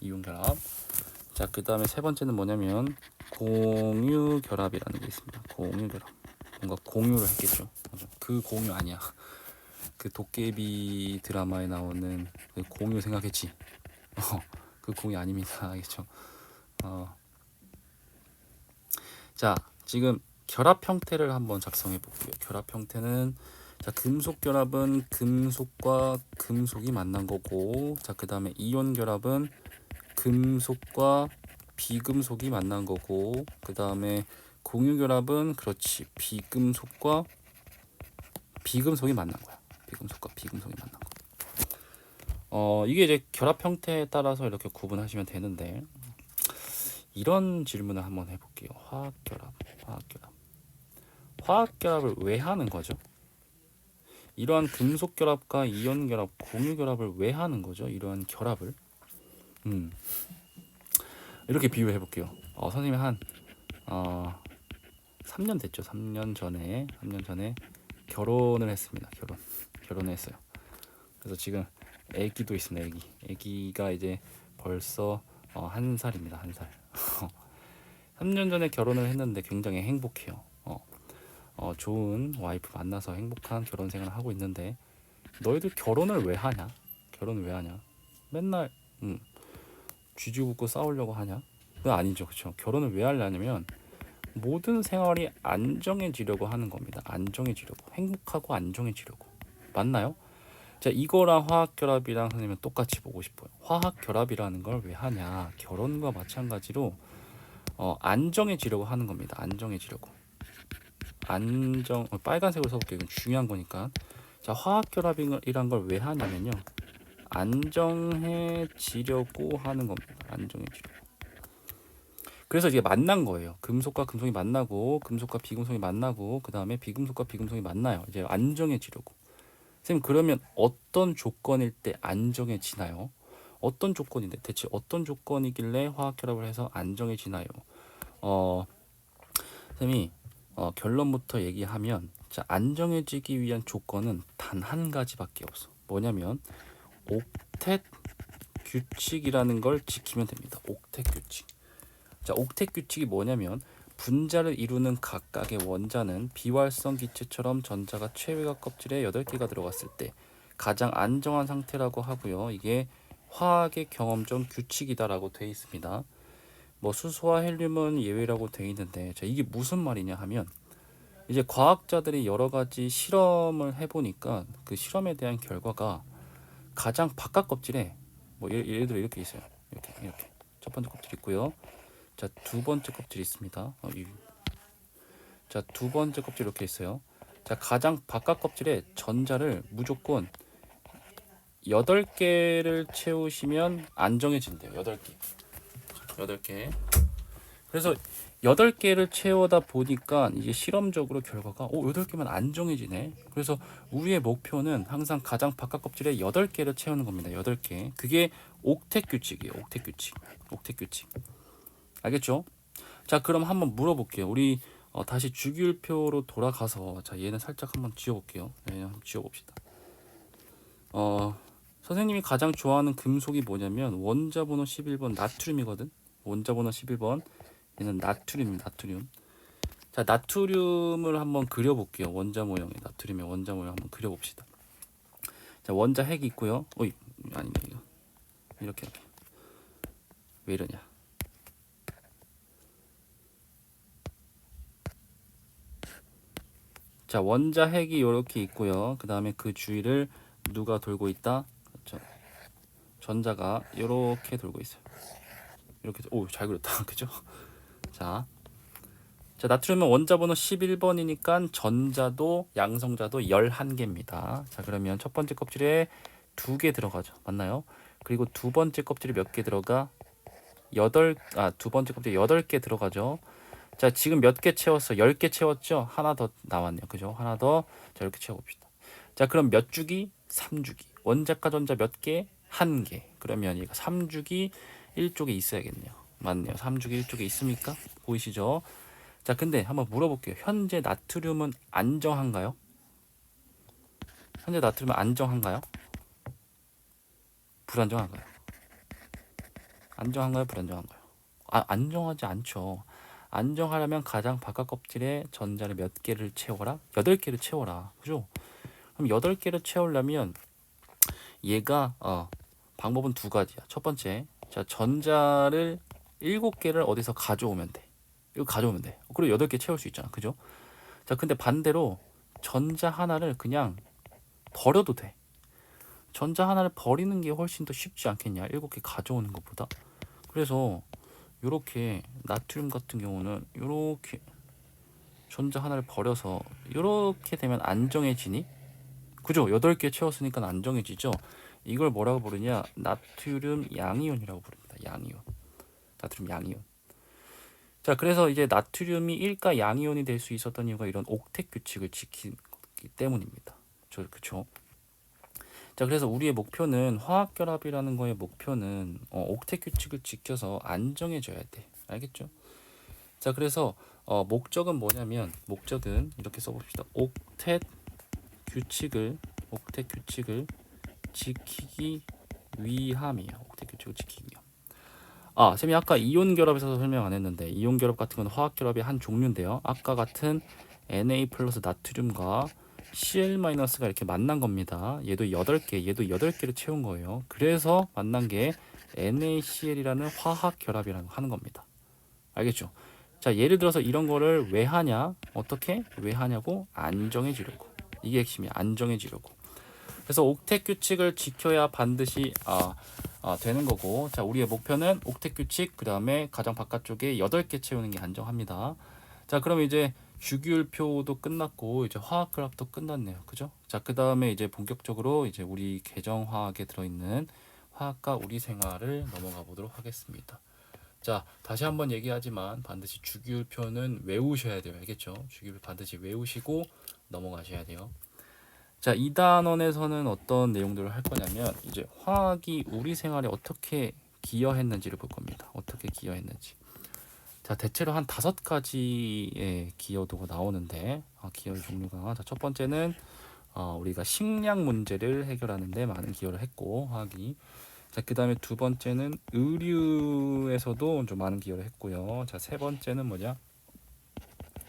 이온결합. 자, 그 다음에 세 번째는 뭐냐면 공유결합이라는 게 있습니다. 공유결합. 뭔가 공유를 했겠죠. 맞아. 그 공유 아니야. 그 도깨비 드라마에 나오는 그 공유 생각했지. 그 공유 아닙니다. 알겠죠? 자, 지금 결합 형태를 한번 작성해 볼게요. 결합 형태는 자, 금속 결합은 금속과 금속이 만난 거고, 자, 그 다음에 이온 결합은 금속과 비금속이 만난 거고, 그 다음에 공유 결합은 그렇지 비금속과 비금속이 만난 거야. 비금속과 비금속이 만난 거. 이게 이제 결합 형태에 따라서 이렇게 구분하시면 되는데, 이런 질문을 한번 해볼게요. 화학 결합, 화학 결합. 화학 결합을 왜 하는 거죠? 이러한 금속 결합과 이온 결합, 공유 결합을 왜 하는 거죠? 이러한 결합을. 이렇게 비유해 볼게요. 선생님이 한 3년 됐죠. 3년 전에 결혼을 했습니다. 결혼을 했어요. 그래서 지금 아기도 있습니다. 아기가 이제 벌써 1살입니다. 1살. 3년 전에 결혼을 했는데 굉장히 행복해요. 좋은 와이프 만나서 행복한 결혼 생활을 하고 있는데, 너희들 결혼을 왜 하냐? 결혼을 왜 하냐? 맨날 쥐죽고 싸우려고 하냐? 그건 아니죠. 그렇죠? 결혼을 왜 하려냐면 모든 생활이 안정해지려고 하는 겁니다. 안정해지려고. 행복하고 안정해지려고. 맞나요? 자, 이거랑 화학결합이랑 선생님은 똑같이 보고 싶어요. 화학결합이라는 걸 왜 하냐? 결혼과 마찬가지로 안정해지려고 하는 겁니다. 안정해지려고. 빨간색으로 써볼게요. 이건 중요한 거니까. 자, 화학결합이란 걸 왜 하냐면요, 안정해지려고 하는 겁니다. 안정해지려고. 그래서 이게 만난 거예요. 금속과 금속이 만나고, 금속과 비금속이 만나고, 그 다음에 비금속과 비금속이 만나요. 이제 안정해지려고. 선생님, 그러면 어떤 조건일 때 안정해지나요? 어떤 조건인데, 대체 어떤 조건이길래 화학결합을 해서 안정해지나요? 선생님이 결론부터 얘기하면, 자, 안정해지기 위한 조건은 단 한 가지밖에 없어. 뭐냐면 옥텟 규칙이라는 걸 지키면 됩니다. 옥텟 규칙. 자, 옥텟 규칙이 뭐냐면 분자를 이루는 각각의 원자는 비활성 기체처럼 전자가 최외각 껍질에 8개가 들어갔을 때 가장 안정한 상태라고 하고요. 이게 화학의 경험적 규칙이다라고 되어 있습니다. 뭐 수소와 헬륨은 예외라고 되어 있는데, 자, 이게 무슨 말이냐 하면, 이제 과학자들이 여러 가지 실험을 해보니까 그 실험에 대한 결과가 가장 바깥 껍질에 뭐 예를 들어 이렇게 있어요. 이렇게 첫 번째 껍질 있고요. 자, 두 번째 껍질이 있습니다. 자, 두 번째 껍질 이렇게 있어요. 자, 가장 바깥 껍질에 전자를 무조건 8개를 채우시면 안정해진대요. 8개. 8개. 그래서 8개를 채우다 보니까 이제 실험적으로 결과가 8개면 안정해지네. 그래서 우리의 목표는 항상 가장 바깥 껍질에 8개를 채우는 겁니다. 8개. 그게 옥텟 규칙이에요. 옥텟 규칙. 옥텟 규칙. 알겠죠? 자, 그럼 한번 물어볼게요. 우리 다시 주기율표로 돌아가서, 자, 얘는 살짝 한번 지워볼게요. 얘는 한번 지워봅시다. 선생님이 가장 좋아하는 금속이 뭐냐면 원자 번호 11번 나트륨이거든. 원자 번호 11번 얘는 나트륨입니다. 나트륨. 자, 나트륨을 한번 그려볼게요. 원자 모형의 나트륨의 원자 모형 한번 그려봅시다. 자, 원자 핵이 있고요. 어이, 아니네 이거. 이렇게. 왜 이러냐? 자, 원자 핵이 이렇게 있고요. 그 다음에 그 주위를 누가 돌고 있다? 그렇죠. 전자가 이렇게 돌고 있어요. 이렇게. 오, 잘 그렸다. 그죠? 자, 나트륨은 원자 번호 11번이니까 전자도 양성자도 11개입니다. 자, 그러면 첫 번째 껍질에 2개 들어가죠. 맞나요? 그리고 두 번째 껍질에 몇 개 들어가? 두 번째 껍질에 8개 들어가죠. 자, 지금 몇 개 채웠어? 10개 채웠죠? 하나 더 나왔네요. 그죠? 하나 더. 자, 이렇게 채워봅시다. 자, 그럼 몇 주기? 3주기. 원자과 전자 몇 개? 1개. 그러면 이거 3주기 1쪽에 있어야겠네요. 맞네요. 3주기 1쪽에 있습니까? 보이시죠? 자, 근데 한번 물어볼게요. 현재 나트륨은 안정한가요? 현재 나트륨은 안정한가요? 불안정한가요? 안정한가요? 불안정한가요? 안정하지 않죠. 안정하려면 가장 바깥 껍질에 전자를 몇 개를 채워라? 8개를 채워라. 그죠? 그럼 8개를 채우려면 얘가 방법은 두 가지야. 첫 번째, 자, 전자를 7개를 어디서 가져오면 돼. 이거 가져오면 돼. 그리고 8개 채울 수 있잖아. 그죠? 자, 근데 반대로 전자 하나를 그냥 버려도 돼. 전자 하나를 버리는 게 훨씬 더 쉽지 않겠냐? 7개 가져오는 것보다. 그래서 요렇게 나트륨 같은 경우는 요렇게 전자 하나를 버려서 요렇게 되면 안정해지니? 그죠? 8개 채웠으니까 안정해지죠? 이걸 뭐라고 부르냐? 나트륨 양이온이라고 부릅니다. 양이온. 나트륨 양이온. 자, 그래서 이제 나트륨이 1가 양이온이 될 수 있었던 이유가 이런 옥텟 규칙을 지키기 때문입니다. 그쵸? 자, 그래서 우리의 목표는 화학결합이라는 거의 목표는 옥텟 규칙을 지켜서 안정해져야 돼. 알겠죠? 자, 그래서 목적은 뭐냐면 목적은 이렇게 써봅시다. 옥텟 규칙을 지키기 위함이에요. 옥텟 규칙을 지키기 위함. 쌤이 아까 이온 결합에서 설명 안 했는데 이온 결합 같은 건 화학 결합의 한 종류인데요. 아까 같은 Na 플러스 나트륨과 Cl-가 이렇게 만난 겁니다. 얘도 8개, 얘도 8개를 채운 거예요. 그래서 만난 게 NaCl이라는 화학 결합이라는 거 하는 겁니다. 알겠죠? 자, 예를 들어서 이런 거를 왜 하냐? 어떻게? 왜 하냐고? 안정해지려고. 이게 핵심이야. 안정해지려고. 그래서 옥텟 규칙을 지켜야 반드시 되는 거고. 자, 우리의 목표는 옥텟 규칙, 그 다음에 가장 바깥쪽에 8개 채우는 게 안정합니다. 자, 그럼 이제 주기율표도 끝났고 이제 화학결합도 끝났네요. 그죠? 자, 그 다음에 이제 본격적으로 이제 우리 계정화학에 들어있는 화학과 우리 생활을 넘어가 보도록 하겠습니다. 자, 다시 한번 얘기하지만 반드시 주기율표는 외우셔야 돼요. 알겠죠? 주기율표 반드시 외우시고 넘어가셔야 돼요. 자, 2단원에서는 어떤 내용들을 할 거냐면 이제 화학이 우리 생활에 어떻게 기여했는지를 볼 겁니다. 어떻게 기여했는지. 자, 대체로 한 5가지의 기여도가 나오는데 기여의 종류가 자, 첫 번째는 우리가 식량 문제를 해결하는데 많은 기여를 했고 화학이. 자, 그 다음에 두 번째는 의류에서도 좀 많은 기여를 했고요. 자, 세 번째는 뭐냐?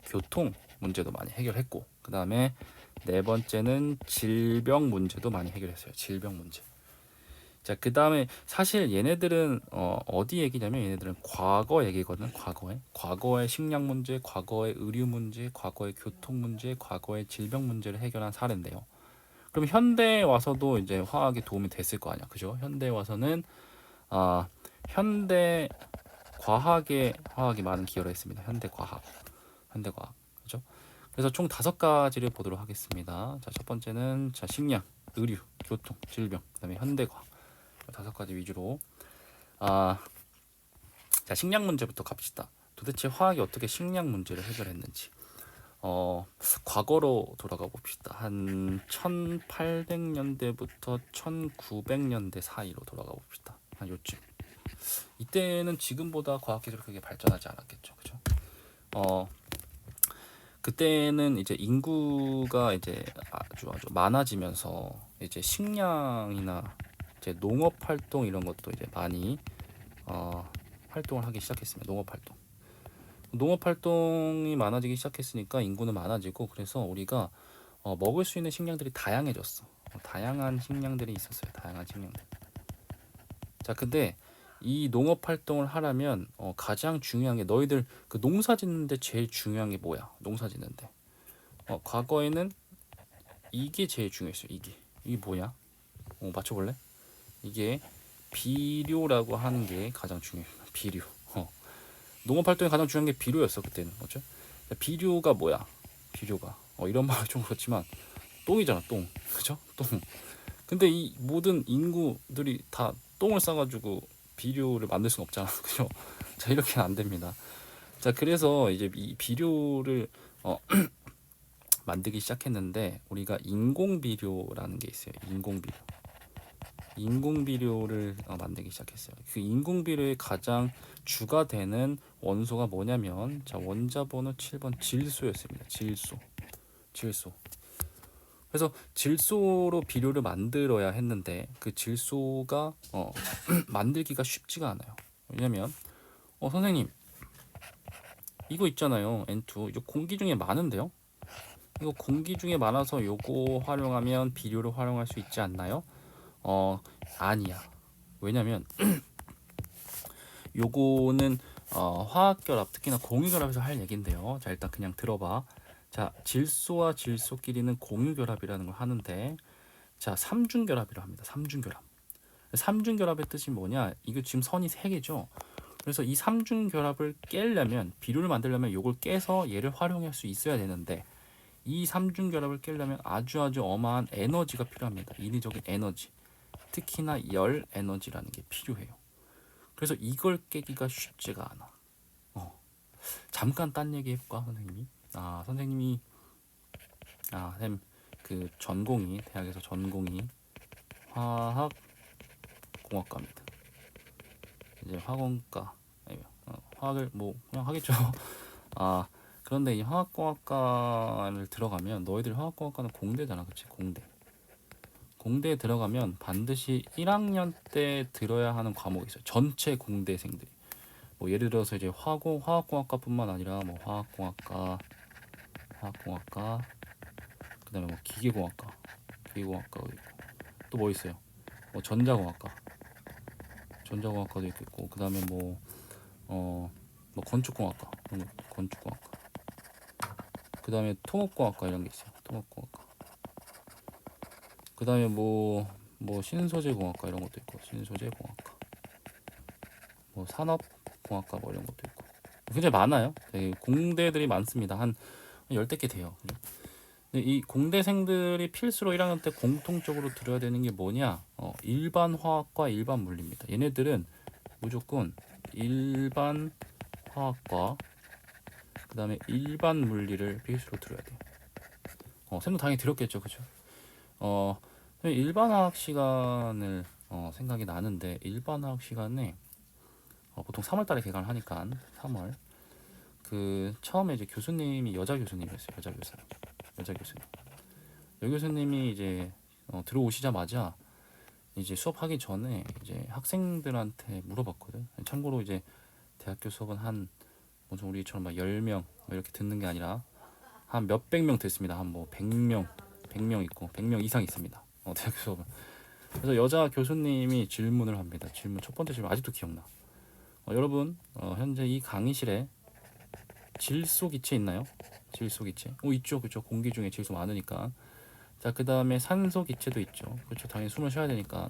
교통 문제도 많이 해결했고, 그 다음에 네 번째는 질병 문제도 많이 해결했어요. 질병 문제. 자, 그 다음에 사실 얘네들은 어디 얘기냐면 얘네들은 과거 얘기거든. 과거의 식량 문제, 과거의 의류 문제, 과거의 교통 문제, 과거의 질병 문제를 해결한 사례인데요. 그럼 현대에 와서도 이제 화학이 도움이 됐을 거 아니야, 그죠? 현대에 와서는 현대 과학에 화학이 많은 기여를 했습니다. 현대 과학, 그죠? 그래서 총 5가지를 보도록 하겠습니다. 자, 첫 번째는 자, 식량, 의류, 교통, 질병, 그다음에 현대 과학 5가지 위주로. 자, 식량 문제부터 갑시다. 도대체 화학이 어떻게 식량 문제를 해결했는지. 과거로 돌아가 봅시다. 한 1800년대부터 1900년대 사이로 돌아가 봅시다. 한 요쯤. 이때는 지금보다 과학기술이 크게 발전하지 않았겠죠, 그죠? 그때는 이제 인구가 이제 아주 많아지면서 이제 식량이나 이제 농업 활동 이런 것도 이제 많이 활동을 하기 시작했습니다. 농업 활동. 농업 활동이 많아지기 시작했으니까 인구는 많아지고 그래서 우리가 먹을 수 있는 식량들이 다양해졌어. 다양한 식량들이 있었어요. 다양한 식량들. 자, 근데 이 농업 활동을 하려면 가장 중요한 게 너희들 그 농사 짓는데 제일 중요한 게 뭐야? 농사 짓는데. 과거에는 이게 제일 중요했어요. 이게 뭐냐? 맞춰볼래? 이게 비료라고 하는 게 가장 중요해요. 비료. 농업 활동에 가장 중요한 게 비료였어 그때는. 그렇죠? 비료가 뭐야? 비료가 이런 말은 좀 그렇지만 똥이잖아, 똥. 그죠? 똥. 근데 이 모든 인구들이 다 똥을 싸가지고 비료를 만들 수는 없잖아. 그죠? 자, 이렇게는 안 됩니다. 자, 그래서 이제 이 비료를 만들기 시작했는데 우리가 인공 비료라는 게 있어요. 인공 비료를 만들기 시작했어요. 그 인공 비료의 가장 주가 되는 원소가 뭐냐면 자, 원자 번호 7번 질소였습니다. 질소. 그래서 질소로 비료를 만들어야 했는데 그 질소가 만들기가 쉽지가 않아요. 왜냐면 선생님 이거 있잖아요. N2 이거 공기 중에 많은데요. 이거 공기 중에 많아서 요거 활용하면 비료를 활용할 수 있지 않나요? 아니야. 왜냐면 요거는 화학결합 특히나 공유결합에서 할 얘긴데요. 자, 일단 그냥 들어봐. 자, 질소와 질소끼리는 공유결합이라는 걸 하는데 자, 삼중결합이라고 합니다. 삼중결합의 뜻이 뭐냐? 이거 지금 선이 3개죠. 그래서 이 삼중결합을 깨려면 비료를 만들려면 요걸 깨서 얘를 활용할 수 있어야 되는데 이 삼중결합을 깨려면 아주 어마한 에너지가 필요합니다. 인위적인 에너지. 특히나 열 에너지라는 게 필요해요. 그래서 이걸 깨기가 쉽지가 않아. 잠깐 딴 얘기 해볼까 선생님이? 선생님이 쌤 그 전공이 대학에서 전공이 화학공학과입니다. 이제 학원과 화학을 뭐 그냥 하겠죠. 그런데 이 화학공학과를 들어가면 너희들 화학공학과는 공대잖아, 그치? 공대에 들어가면 반드시 1학년 때 들어야 하는 과목이 있어요. 전체 공대생들이. 뭐 예를 들어서 이제 화학공학과뿐만 아니라 뭐 화학공학과, 그다음에 뭐 기계공학과도 있고 또 뭐 있어요? 뭐 전자공학과도 있고 그다음에 뭐 건축공학과, 그다음에 통합공학과 이런 게 있어요. 통합공학과. 그다음에 뭐 신소재공학과 이런 것도 있고 신소재공학과. 뭐 산업공학과 뭐 이런 것도 있고 굉장히 많아요. 되게 공대들이 많습니다. 한 10대 개 돼요. 근데 이 공대생들이 필수로 1학년 때 공통적으로 들어야 되는 게 뭐냐? 일반 화학과 일반 물리입니다. 얘네들은 무조건 일반 화학과 그 다음에 일반 물리를 필수로 들어야 돼요. 쌤도 당연히 들었겠죠, 그죠? 일반 화학 시간을 생각이 나는데 일반 화학 시간에 보통 3월달에 개강을 하니까 3월 그 처음에 이제 교수님이 여자 교수님이었어요. 여자 교수님이 이제 들어오시자마자 이제 수업하기 전에 이제 학생들한테 물어봤거든. 참고로 이제 대학교 수업은 한 무슨 우리처럼 막 10명 이렇게 듣는 게 아니라 한 몇백 명 듣습니다. 한 뭐 100명 있고 100명 이상 있습니다. 대학교 수업은. 그래서 여자 교수님이 질문을 합니다. 첫 번째 질문 아직도 기억나. 여러분 현재 이 강의실에 질소기체 있나요? 질소기체. 있죠. 그렇죠. 공기 중에 질소 많으니까. 자, 그 다음에 산소기체도 있죠. 그렇죠. 당연히 숨을 쉬어야 되니까.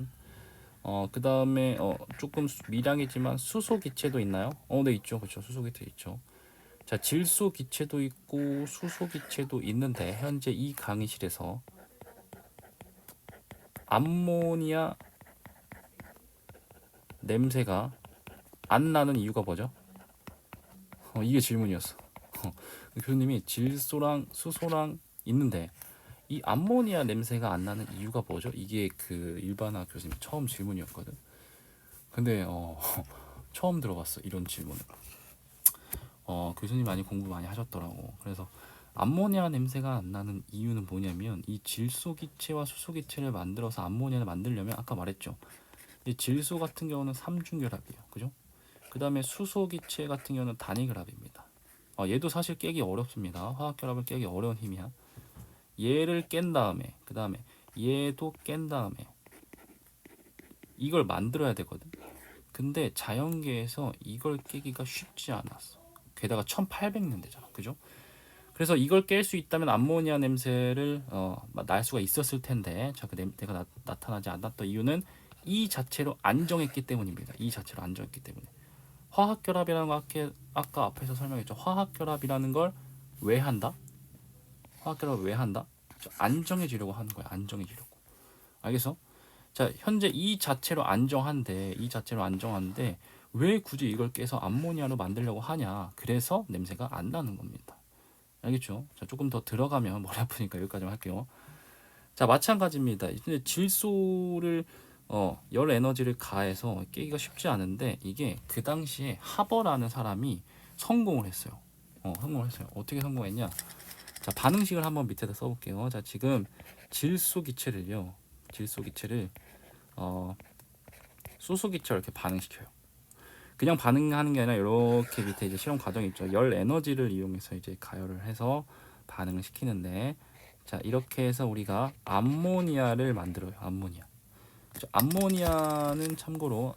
그 다음에 조금 미량이지만 수소기체도 있나요? 네, 있죠. 그렇죠. 수소기체 있죠. 자, 질소기체도 있고 수소기체도 있는데 현재 이 강의실에서 암모니아 냄새가 안 나는 이유가 뭐죠? 이게 질문이었어. 교수님이 질소랑 수소랑 있는데 이 암모니아 냄새가 안 나는 이유가 뭐죠? 이게 그 일반화 교수님 처음 질문이었거든. 근데 처음 들어봤어 이런 질문을. 교수님 많이 공부 많이 하셨더라고. 그래서 암모니아 냄새가 안 나는 이유는 뭐냐면 이 질소기체와 수소기체를 만들어서 암모니아를 만들려면 아까 말했죠. 이 질소 같은 경우는 삼중결합이에요. 그죠? 그 다음에 수소기체 같은 경우는 단위결합입니다. 얘도 사실 깨기 어렵습니다. 화학결합을 깨기 어려운 힘이야. 얘를 깬 다음에 그 다음에 얘도 깬 다음에 이걸 만들어야 되거든. 근데 자연계에서 이걸 깨기가 쉽지 않았어. 게다가 1800년대잖아. 그죠? 그래서 이걸 깰 수 있다면 암모니아 냄새를 날 수가 있었을 텐데 자, 그 냄새가 나타나지 않았던 이유는 이 자체로 안정했기 때문입니다. 이 자체로 안정했기 때문에. 화학결합이라는 거 아까 앞에서 설명했죠. 화학결합이라는 걸 왜 한다? 화학결합을 왜 한다? 안정해지려고 하는 거야. 안정해지려고. 알겠어? 자, 현재 이 자체로 안정한데 왜 굳이 이걸 깨서 암모니아로 만들려고 하냐? 그래서 냄새가 안 나는 겁니다. 알겠죠? 자, 조금 더 들어가면 머리 아프니까 여기까지만 할게요. 자, 마찬가지입니다. 이제 질소를 열 에너지를 가해서 깨기가 쉽지 않은데 이게 그 당시에 하버라는 사람이 성공을 했어요. 성공을 했어요. 어떻게 성공했냐? 자, 반응식을 한번 밑에다 써볼게요. 자, 지금 질소 기체를 수소 기체로 이렇게 반응시켜요. 그냥 반응하는 게 아니라 이렇게 밑에 이제 실험 과정이 있죠. 열 에너지를 이용해서 이제 가열을 해서 반응을 시키는데, 자, 이렇게 해서 우리가 암모니아를 만들어요. 암모니아는 참고로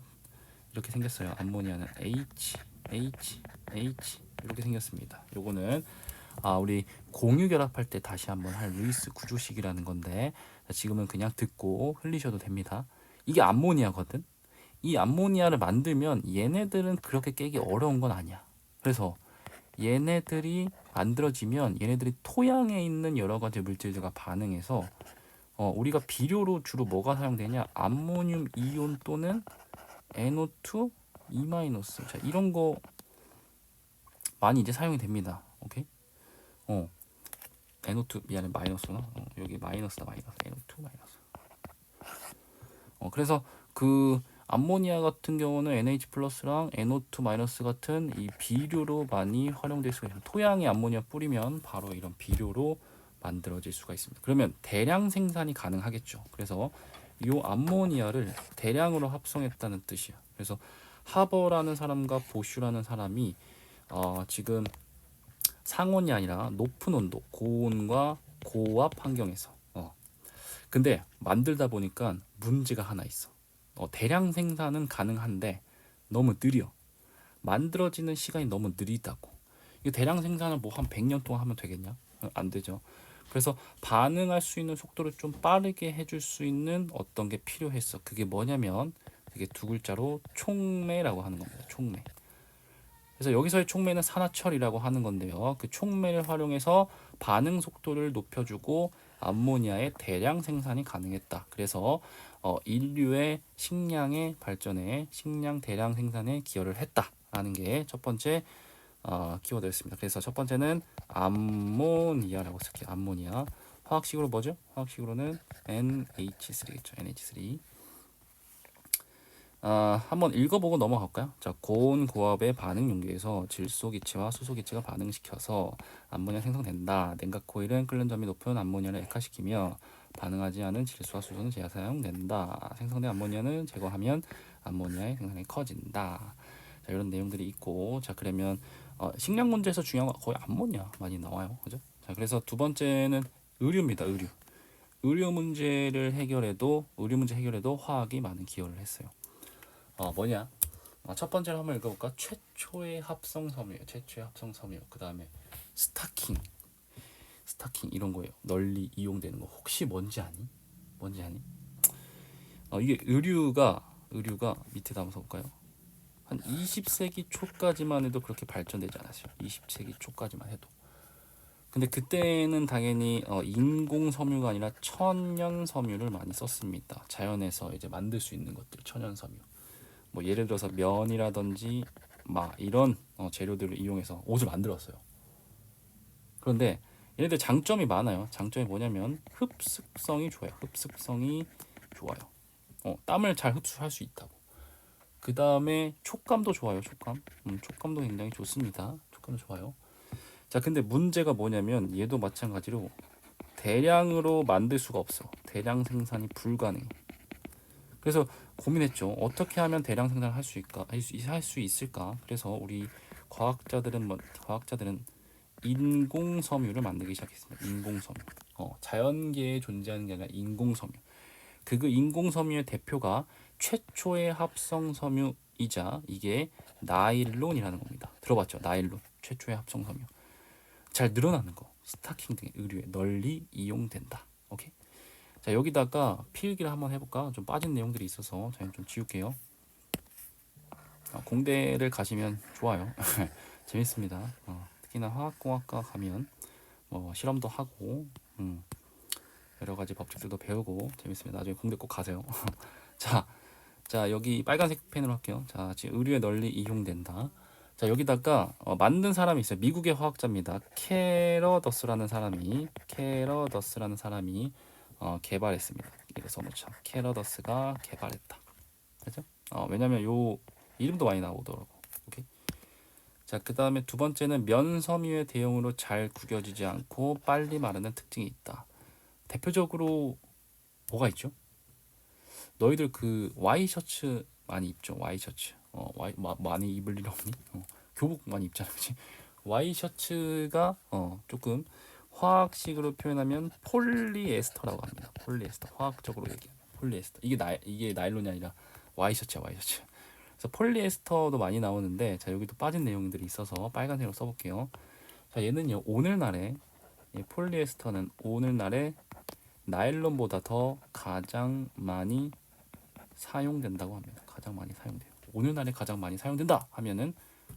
이렇게 생겼어요. 암모니아는 H 이렇게 생겼습니다. 요거는 우리 공유 결합할 때 다시 한번 할 루이스 구조식이라는 건데, 지금은 그냥 듣고 흘리셔도 됩니다. 이게 암모니아거든. 이 암모니아를 만들면 얘네들은 그렇게 깨기 어려운 건 아니야. 그래서 얘네들이 만들어지면 얘네들이 토양에 있는 여러 가지 물질들과 반응해서 우리가 비료로 주로 뭐가 사용되냐? 암모늄 이온 또는 NO2 E-. 자, 이런 거 많이 이제 사용이 됩니다. 오케이? NO2 미안해, 마이너스나 여기 마이너스다. NO2 마이너스. 그래서 그 암모니아 같은 경우는 NH 플러스랑 NO2 마이너스 같은 이 비료로 많이 활용될 수가 있습니다. 토양에 암모니아 뿌리면 바로 이런 비료로 만들어질 수가 있습니다. 그러면 대량 생산이 가능하겠죠. 그래서 이 암모니아를 대량으로 합성했다는 뜻이야. 그래서 하버라는 사람과 보슈라는 사람이 지금 상온이 아니라 높은 온도, 고온과 고압 환경에서 근데 만들다 보니까 문제가 하나 있어. 대량 생산은 가능한데 너무 느려. 만들어지는 시간이 너무 느리다고. 이 대량 생산을 뭐 한 100년 동안 하면 되겠냐? 안 되죠. 그래서 반응할 수 있는 속도를 좀 빠르게 해줄 수 있는 어떤 게 필요했어. 그게 뭐냐면 그게 두 글자로 촉매라고 하는 겁니다. 촉매. 그래서 여기서의 촉매는 산화철이라고 하는 건데요. 그 촉매를 활용해서 반응 속도를 높여주고 암모니아의 대량 생산이 가능했다. 그래서 인류의 식량의 발전에 식량 대량 생산에 기여를 했다라는 게 첫 번째 키워드였습니다. 그래서 첫 번째는 암모니아라고 쓸게요. 암모니아. 화학식으로 뭐죠? 화학식으로는 NH3겠죠. NH3. 한번 읽어보고 넘어갈까요? 자, 고온 고압의 반응 용기에서 질소 기체와 수소 기체가 반응시켜서 암모니아 생성된다. 냉각 코일은 끓는 점이 높은 암모니아를 액화시키며 반응하지 않은 질소와 수소는 재사용된다. 생성된 암모니아는 제거하면 암모니아의 생산이 커진다. 자, 이런 내용들이 있고, 자, 그러면 식량 문제에서 중요한 건 거의 암모니아 많이 나와요, 그죠? 자, 그래서 두 번째는 의류입니다. 의류 문제 해결에도 화학이 많은 기여를 했어요. 뭐냐? 첫 번째로 한번 읽어볼까? 최초의 합성 섬유. 그 다음에 스타킹 이런 거예요. 널리 이용되는 거. 혹시 뭔지 아니? 이게 의류가 밑에 한번 써볼까요? 한 20세기 초까지만 해도 그렇게 발전되지 않았어요. 20세기 초까지만 해도. 근데 그때는 당연히 인공 섬유가 아니라 천연 섬유를 많이 썼습니다. 자연에서 이제 만들 수 있는 것들, 천연 섬유. 뭐 예를 들어서 면이라든지 막 이런 재료들을 이용해서 옷을 만들었어요. 그런데 얘네들 장점이 많아요. 장점이 뭐냐면 흡습성이 좋아요. 땀을 잘 흡수할 수 있다고. 그 다음에 촉감도 좋아요. 촉감도 굉장히 좋습니다. 촉감도 좋아요. 자, 근데 문제가 뭐냐면 얘도 마찬가지로 대량으로 만들 수가 없어. 대량 생산이 불가능해. 그래서 고민했죠. 어떻게 하면 대량 생산을 할 수 있을까? 그래서 우리 과학자들은 인공 섬유를 만들기 시작했습니다. 인공 섬유. 자연계에 존재하는 게 아니라 인공 섬유. 그 인공 섬유의 대표가 최초의 합성 섬유이자 이게 나일론이라는 겁니다. 들어봤죠? 나일론. 최초의 합성 섬유. 잘 늘어나는 거. 스타킹 등 의류에 널리 이용된다. 오케이? 자, 여기다가 필기를 한번 해볼까? 좀 빠진 내용들이 있어서 저는 좀 지울게요. 공대를 가시면 좋아요. 재밌습니다. 특히나 화학공학과 가면 뭐 실험도 하고 여러 가지 법칙들도 배우고 재밌습니다. 나중에 공대 꼭 가세요. 자, 여기 빨간색 펜으로 할게요. 자, 지금 의류에 널리 이용된다. 자, 여기다가 만든 사람이 있어요. 미국의 화학자입니다. 캐러더스라는 사람이 개발했습니다. 이래서 놓자. 캐러더스가 개발했다. 그죠? 왜냐면 요 이름도 많이 나오더라고. 오케이. 자, 그 다음에 두 번째는 면섬유의 대용으로 잘 구겨지지 않고 빨리 마르는 특징이 있다. 대표적으로 뭐가 있죠? 너희들 그 와이셔츠 많이 입죠? 와이셔츠. 많이 입을 일 없니? 교복 많이 입잖아, 그렇지? 와이셔츠가 조금 화학식으로 표현하면 폴리에스터라고 합니다. 폴리에스터. 화학적으로 얘기하면 폴리에스터. 이게 나일론이 아니라 와이셔츠야, 와이셔츠. 그래서 폴리에스터도 많이 나오는데, 자, 여기도 빠진 내용들이 있어서 빨간색으로 써볼게요. 자, 얘는요, 폴리에스터는 오늘날에 나일론보다 더 가장 많이 사용된다고 합니다. 가장 많이 사용돼요. 오늘날에 가장 많이 사용된다 하면은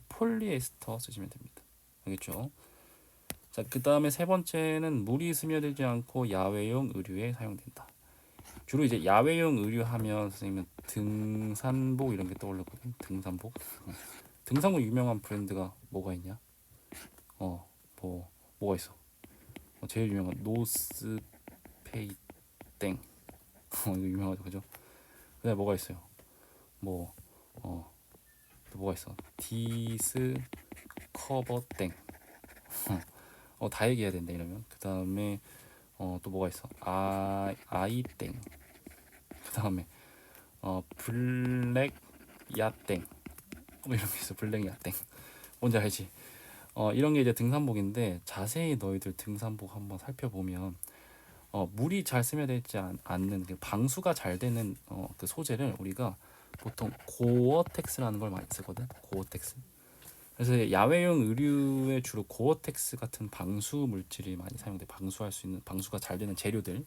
폴리에스터 쓰시면 됩니다. 알겠죠? 자, 그 다음에 세 번째는 물이 스며들지 않고 야외용 의류에 사용된다. 주로 이제 야외용 의류 하면 선생님은 등산복 이런 게 떠올랐거든요. 등산복. 등산복 유명한 브랜드가 뭐가 있냐? 뭐가 있어? 제일 유명한 노스페이스 땡. 이거 유명하죠, 그죠? 그다음에 뭐가 있어요? 또 뭐가 있어? 디스커버 땡. 다 얘기해야 된다 이러면. 그다음에 또 뭐가 있어? 아이땡. 그다음에 블랙 야땡. 이런 게 있어. 블랙 야땡. 뭔지 알지? 이런 게 이제 등산복인데 자세히 너희들 등산복 한번 살펴보면 물이 잘 스며들지 않는 그 방수가 잘 되는 그 소재를 우리가 보통 고어텍스라는 걸 많이 쓰거든. 고어텍스. 그래서 야외용 의류에 주로 고어텍스 같은 방수 물질이 많이 사용돼. 방수할 수 있는 방수가 잘 되는 재료들,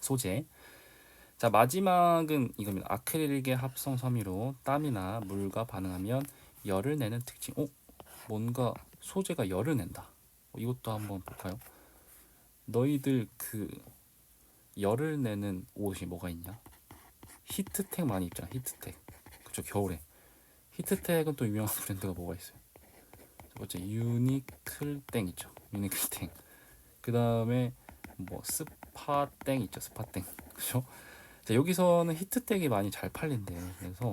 소재. 자, 마지막은 이겁니다. 아크릴계 합성 섬유로 땀이나 물과 반응하면 열을 내는 특징. 뭔가 소재가 열을 낸다. 이것도 한번 볼까요? 너희들 그 열을 내는 옷이 뭐가 있냐? 히트텍 많이 입잖아. 히트텍. 그쵸, 겨울에. 히트텍은 또 유명한 브랜드가 뭐가 있어요? 첫 번째 유니클땡 있죠. 유니클땡. 그 다음에 뭐 스파땡 있죠. 스파땡. 그죠? 자, 여기서는 히트텍이 많이 잘 팔린대. 그래서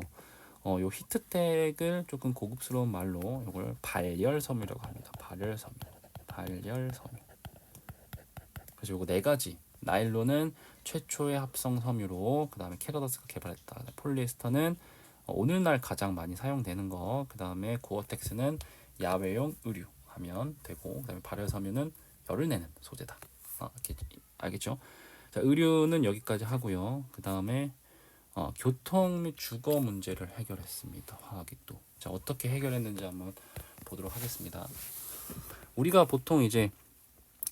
요 히트텍을 조금 고급스러운 말로 이걸 발열섬유라고 합니다. 발열섬유. 그래서 요거 네 가지. 나일론은 최초의 합성 섬유로, 그 다음에 캐러더스가 개발했다. 폴리에스터는 오늘날 가장 많이 사용되는 거, 그 다음에 고어텍스는 야외용 의류 하면 되고, 그 다음에 발열섬유는 열을 내는 소재다. 알겠죠? 자, 의류는 여기까지 하고요. 그 다음에 교통 및 주거 문제를 해결했습니다. 화학이 또. 자, 어떻게 해결했는지 한번 보도록 하겠습니다. 우리가 보통 이제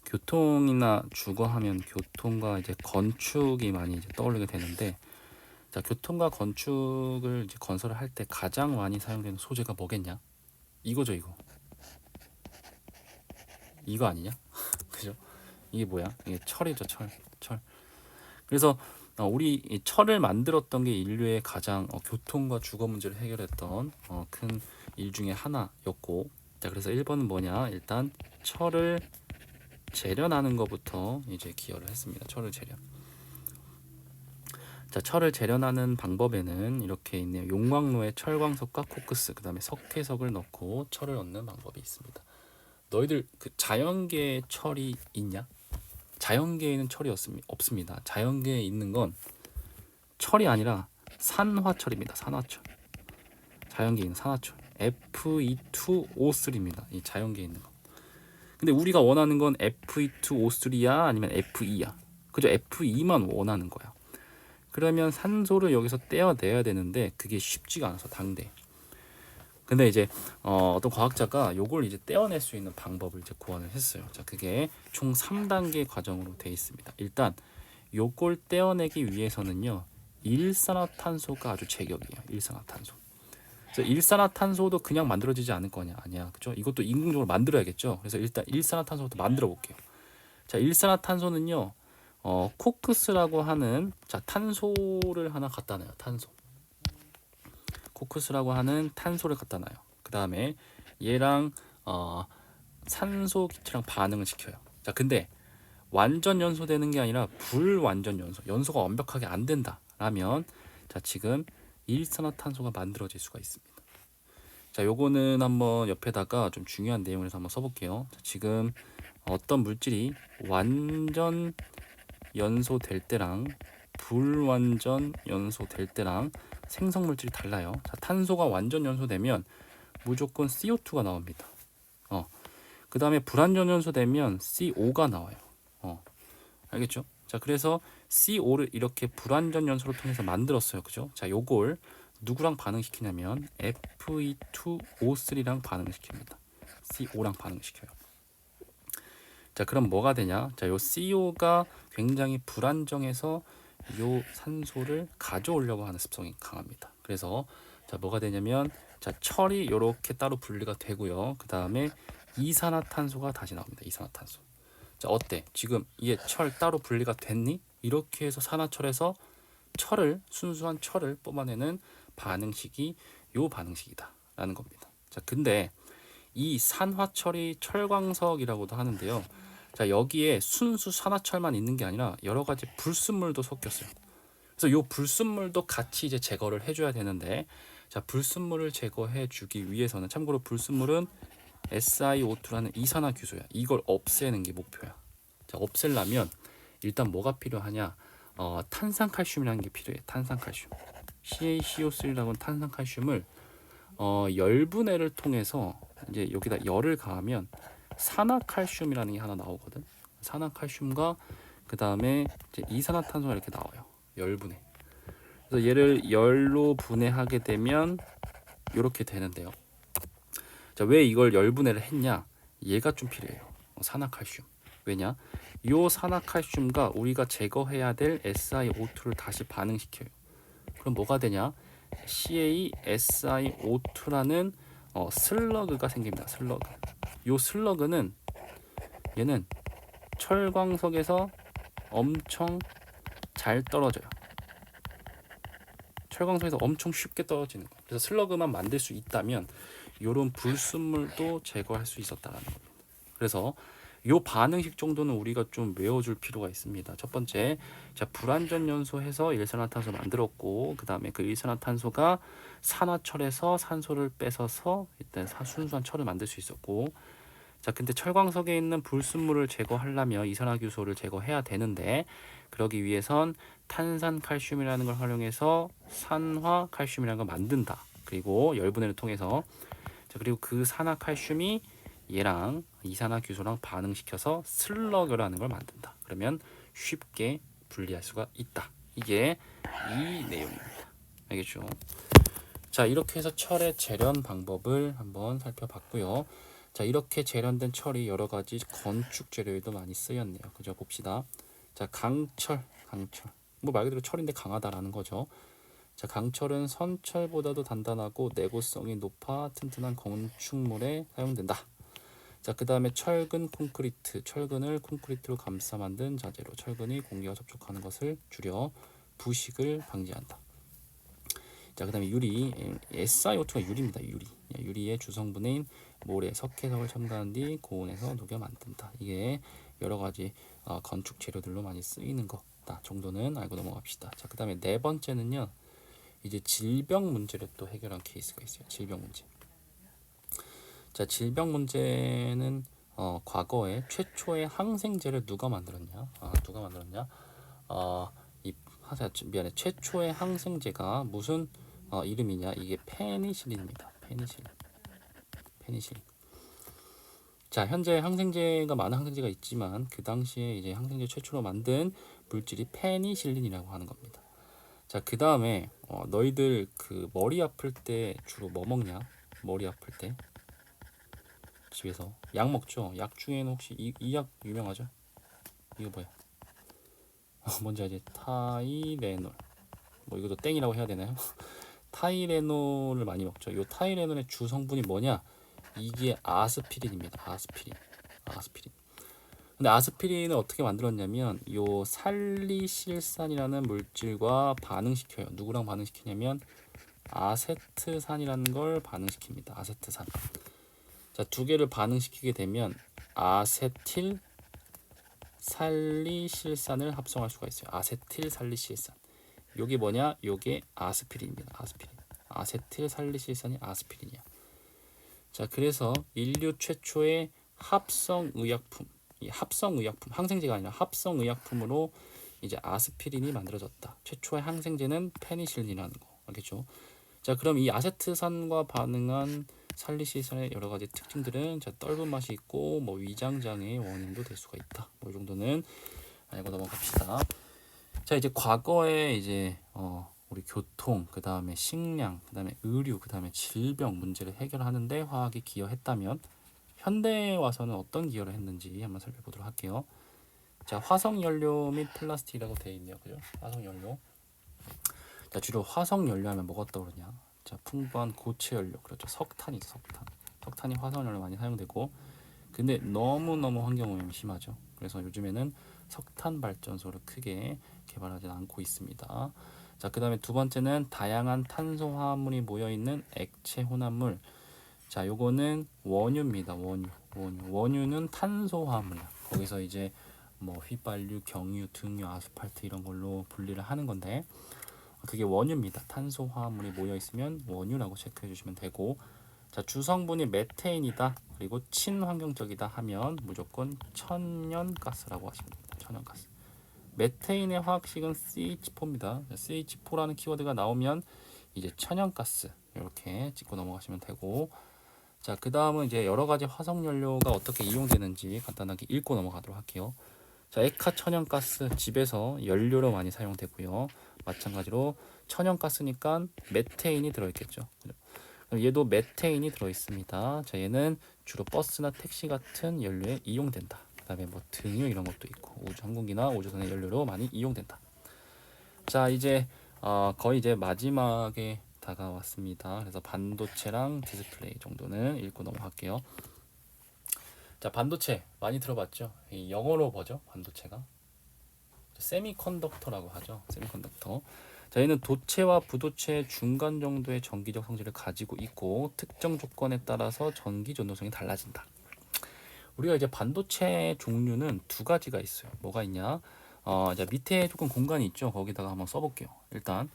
교통이나 주거하면 교통과 이제 건축이 많이 이제 떠오르게 되는데, 자, 교통과 건축을 이제 건설을 할 때 가장 많이 사용되는 소재가 뭐겠냐? 이거죠, 이거. 이거 아니냐? 그죠? 이게 뭐야? 이게 철이죠, 철. 그래서 우리 이 철을 만들었던 게 인류의 가장 교통과 주거 문제를 해결했던 큰 일 중에 하나였고, 자, 그래서 1번은 뭐냐? 일단 철을 재련하는 것부터 이제 기여를 했습니다. 철을 재련. 자, 철을 재련하는 방법에는 이렇게 있네요. 용광로에 철광석과 코크스, 그 다음에 석회석을 넣고 철을 얻는 방법이 있습니다. 너희들 그 자연계에 철이 있냐? 자연계에는 철이 없습니다. 자연계에 있는 건 철이 아니라 산화철입니다. 산화철. 자연계에 있는 산화철. Fe2O3입니다. 이 자연계에 있는 거. 근데 우리가 원하는 건 Fe2O3야 아니면 Fe2야. 그죠? Fe2만 원하는 거야. 그러면 산소를 여기서 떼어내야 되는데 그게 쉽지가 않아서 당대. 근데 이제 어떤 과학자가 요걸 이제 떼어낼 수 있는 방법을 이제 고안을 했어요. 자, 그게 총 3단계 과정으로 되어 있습니다. 일단 요걸 떼어내기 위해서는요, 일산화탄소가 아주 제격이에요. 일산화탄소. 그래서 일산화탄소도 그냥 만들어지지 않을 거냐? 아니야, 그죠? 이것도 인공적으로 만들어야겠죠. 그래서 일단 일산화탄소부터 만들어 볼게요. 자, 일산화탄소는요, 코크스라고 하는 자 탄소를 하나 갖다 놔요. 탄소. 코크스라고 하는 탄소를 갖다 놔요. 그 다음에 얘랑 산소 기체랑 반응을 시켜요. 자, 근데 완전 연소되는 게 아니라 불완전 연소, 연소가 완벽하게 안 된다라면 자, 지금 일산화탄소가 만들어질 수가 있습니다. 자, 요거는 한번 옆에다가 좀 중요한 내용을 해서 한번 써볼게요. 자, 지금 어떤 물질이 완전 연소될 때랑 불완전 연소될 때랑 생성 물질이 달라요. 자, 탄소가 완전 연소되면 무조건 CO2가 나옵니다. 그 다음에 불완전 연소되면 CO가 나와요. 알겠죠? 자, 그래서 CO를 이렇게 불완전 연소를 통해서 만들었어요. 그죠? 자, 요걸 누구랑 반응시키냐면 Fe2O3랑 반응을 시킵니다. CO랑 반응을 시켜요. 자, 그럼 뭐가 되냐? 자, 요 CO가 굉장히 불안정해서 요 산소를 가져오려고 하는 습성이 강합니다. 그래서 자, 뭐가 되냐면 자, 철이 이렇게 따로 분리가 되고요. 그 다음에 이산화탄소가 다시 나옵니다. 이산화탄소. 자, 어때? 지금 이게 철 따로 분리가 됐니? 이렇게 해서 산화철에서 철을 순수한 철을 뽑아내는 반응식이 요 반응식이다라는 겁니다. 자, 근데 이 산화철이 철광석이라고도 하는데요. 자, 여기에 순수 산화철만 있는 게 아니라 여러 가지 불순물도 섞였어요. 그래서 요 불순물도 같이 이제 제거를 해줘야 되는데, 자, 불순물을 제거해 주기 위해서는 참고로 불순물은 SiO2라는 이산화규소야. 이걸 없애는 게 목표야. 자, 없애려면 일단 뭐가 필요하냐? 탄산칼슘이라는 게 필요해. 탄산칼슘. CaCO3라고 하는 탄산칼슘을 열분해를 통해서 이제 여기다 열을 가하면 산화칼슘이라는 게 하나 나오거든. 산화칼슘과 그 다음에 이산화탄소가 이렇게 나와요. 열분해. 그래서 얘를 열로 분해하게 되면 이렇게 되는데요. 자, 왜 이걸 열분해를 했냐? 얘가 좀 필요해요. 산화칼슘. 왜냐? 이 산화칼슘과 우리가 제거해야 될 SiO2를 다시 반응시켜요. 그럼 뭐가 되냐? CaSiO2라는 슬러그가 생깁니다. 슬러그. 요 슬러그는 얘는 철광석에서 엄청 잘 떨어져요. 철광석에서 엄청 쉽게 떨어지는 거. 그래서 슬러그만 만들 수 있다면 이런 불순물도 제거할 수 있었다라는 겁니다. 그래서 요 반응식 정도는 우리가 좀 외워줄 필요가 있습니다. 첫 번째, 자, 불완전 연소해서 일산화탄소 만들었고, 그 다음에 그 일산화탄소가 산화철에서 산소를 뺏어서 일단 순수한 철을 만들 수 있었고, 자, 근데 철광석에 있는 불순물을 제거하려면 이산화규소를 제거해야 되는데, 그러기 위해선 탄산칼슘이라는 걸 활용해서 산화칼슘이라는 걸 만든다. 그리고 열분해를 통해서, 자, 그리고 그 산화칼슘이 얘랑 이산화규소랑 반응시켜서 슬러그라는 걸 만든다. 그러면 쉽게 분리할 수가 있다. 이게 이 내용입니다. 알겠죠? 자, 이렇게 해서 철의 재련 방법을 한번 살펴봤고요. 자, 이렇게 재련된 철이 여러 가지 건축 재료에도 많이 쓰였네요. 그죠? 봅시다. 자, 강철. 뭐 말 그대로 철인데 강하다라는 거죠. 자, 강철은 선철보다도 단단하고 내구성이 높아 튼튼한 건축물에 사용된다. 자, 그 다음에 철근 콘크리트. 철근을 콘크리트로 감싸 만든 자재로 철근이 공기와 접촉하는 것을 줄여 부식을 방지한다. 자, 그 다음에 유리. SiO2가 유리입니다. 유리의 주성분인 모래, 석회석을 첨가한 뒤 고온에서 녹여 만든다. 이게 여러 가지 건축 재료들로 많이 쓰이는 거다 정도는 알고 넘어갑시다. 자, 그 다음에 네 번째는요, 이제 질병 문제를 또 해결한 케이스가 있어요. 질병 문제. 자, 질병 문제는 과거에 최초의 항생제를 누가 만들었냐? 이 미안해. 최초의 항생제가 무슨 이름이냐? 이게 페니실린입니다. 페니실린. 자, 현재 항생제가 많은 항생제가 있지만 그 당시에 이제 항생제 최초로 만든 물질이 페니실린이라고 하는 겁니다. 자, 그 다음에 너희들 그 머리 아플 때 주로 뭐 먹냐? 머리 아플 때 집에서 약 먹죠. 약 중에는 혹시 이 약 유명하죠? 이거 뭐야? 뭔지 알지? 타이레놀. 뭐 이것도 땡이라고 해야 되나요? 타이레놀을 많이 먹죠. 이 타이레놀의 주 성분이 뭐냐? 이게 아스피린입니다. 아스피린. 근데 아스피린을 어떻게 만들었냐면 요 살리실산이라는 물질과 반응시켜요. 누구랑 반응시키냐면 아세트산이라는 걸 반응시킵니다. 아세트산. 자, 두 개를 반응시키게 되면 아세틸 살리실산을 합성할 수가 있어요. 아세틸 살리실산. 요게 뭐냐? 요게 아스피린입니다. 아세틸 살리실산이 아스피린이야. 자, 그래서 인류 최초의 합성의약품, 이 합성의약품, 항생제가 아니라 합성의약품으로 이제 아스피린이 만들어졌다. 최초의 항생제는 페니실린이라는 거, 알겠죠? 자, 그럼 이 아세트산과 반응한 살리실산의 여러 가지 특징들은, 자, 떫은 맛이 있고 뭐 위장 장애의 원인도 될 수가 있다. 뭐 이 정도는 알고 넘어갑시다. 자, 이제 과거에 이제 우리 교통, 그 다음에 식량, 그 다음에 의료, 그 다음에 질병 문제를 해결하는데 화학이 기여했다면 현대에 와서는 어떤 기여를 했는지 한번 살펴보도록 할게요. 자, 화석연료 및 플라스틱이라고 되어 있네요. 그죠? 화석연료. 자, 주로 화석연료하면 뭐가 떠오르냐? 자, 풍부한 고체연료. 그렇죠. 석탄이죠. 석탄이 화석연료로 많이 사용되고, 근데 너무너무 환경오염이 심하죠. 그래서 요즘에는 석탄 발전소를 크게 개발하지 않고 있습니다. 자, 그 다음에 두 번째는 다양한 탄소 화합물이 모여있는 액체 혼합물. 자, 요거는 원유입니다. 원유는 탄소 화합물이야. 거기서 이제 뭐 휘발유, 경유, 등유, 아스팔트 이런 걸로 분리를 하는 건데, 그게 원유입니다. 탄소 화합물이 모여 있으면 원유라고 체크해 주시면 되고, 자, 주성분이 메테인이다, 그리고 친환경적이다 하면 무조건 천연가스라고 하시면 됩니다. 천연가스. 메테인의 화학식은 CH4입니다. CH4라는 키워드가 나오면 이제 천연가스 이렇게 찍고 넘어가시면 되고, 자, 그 다음은 이제 여러 가지 화석연료가 어떻게 이용되는지 간단하게 읽고 넘어가도록 할게요. 자, 액화 천연가스 집에서 연료로 많이 사용되고요. 마찬가지로 천연가스니까 메테인이 들어있겠죠. 그럼 얘도 메테인이 들어있습니다. 자, 얘는 주로 버스나 택시 같은 연료에 이용된다. 그 다음에 뭐 등유 이런 것도 있고 우주항공기나 우주선의 연료로 많이 이용된다. 자, 이제 거의 이제 마지막에 다가왔습니다. 그래서 반도체랑 디스플레이 정도는 읽고 넘어갈게요. 자, 반도체 많이 들어봤죠? 영어로 뭐죠? 반도체가 세미컨덕터라고 하죠. 세미컨덕터. 저희는 도체와 부도체 중간 정도의 전기적 성질을 가지고 있고 특정 조건에 따라서 전기 전도성이 달라진다. 우리가 이제 반도체 종류는 두 가지가 있어요. 뭐가 있냐? 자, 밑에 조금 공간이 있죠. 거기다가 한번 써볼게요. 일단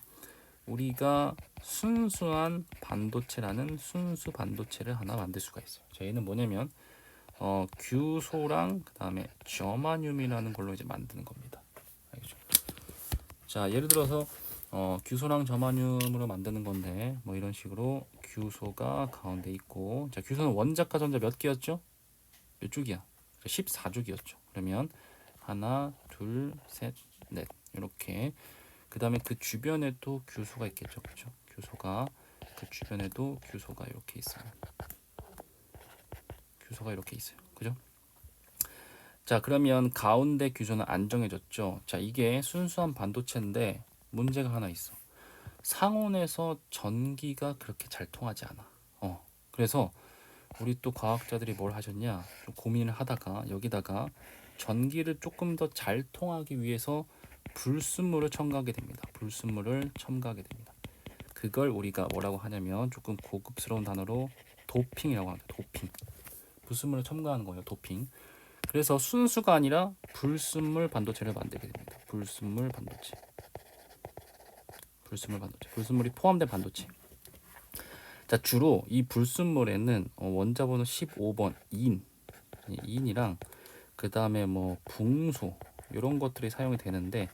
우리가 순수한 반도체라는 순수 반도체를 하나 만들 수가 있어요. 저희는 뭐냐면 규소랑 그 다음에 저마늄이라는 걸로 이제 만드는 겁니다. 알겠죠? 자, 예를 들어서 규소랑 저마늄으로 만드는 건데 뭐 이런 식으로 규소가 가운데 있고, 자, 규소는 원자과 전자 몇 개였죠? 몇 쪽이야? 14쪽이었죠. 그러면 하나, 둘, 셋, 넷 이렇게. 그 다음에 그 주변에도 규소가 있겠죠, 그렇죠? 규소가 그 주변에도 규소가 이렇게 있어요. 규소가 이렇게 있어요, 그죠? 자, 그러면 가운데 규소는 안 정해졌죠. 자, 이게 순수한 반도체인데 문제가 하나 있어. 상온에서 전기가 그렇게 잘 통하지 않아. 그래서 우리 또 과학자들이 뭘 하셨냐, 좀 고민을 하다가 여기다가 전기를 조금 더 잘 통하기 위해서 불순물을 첨가하게 됩니다. 그걸 우리가 뭐라고 하냐면 조금 고급스러운 단어로 도핑이라고 합니다. 도핑. 불순물을 첨가하는 거예요. 도핑. 그래서 순수가 아니라 불순물 반도체를 만들게 됩니다. 불순물 반도체. 불순물이 포함된 반도체. 자, 주로 이 불순물에는 원자번호 15번 인이랑 그 다음에 뭐 붕소 이런 것들이 사용이 되는데,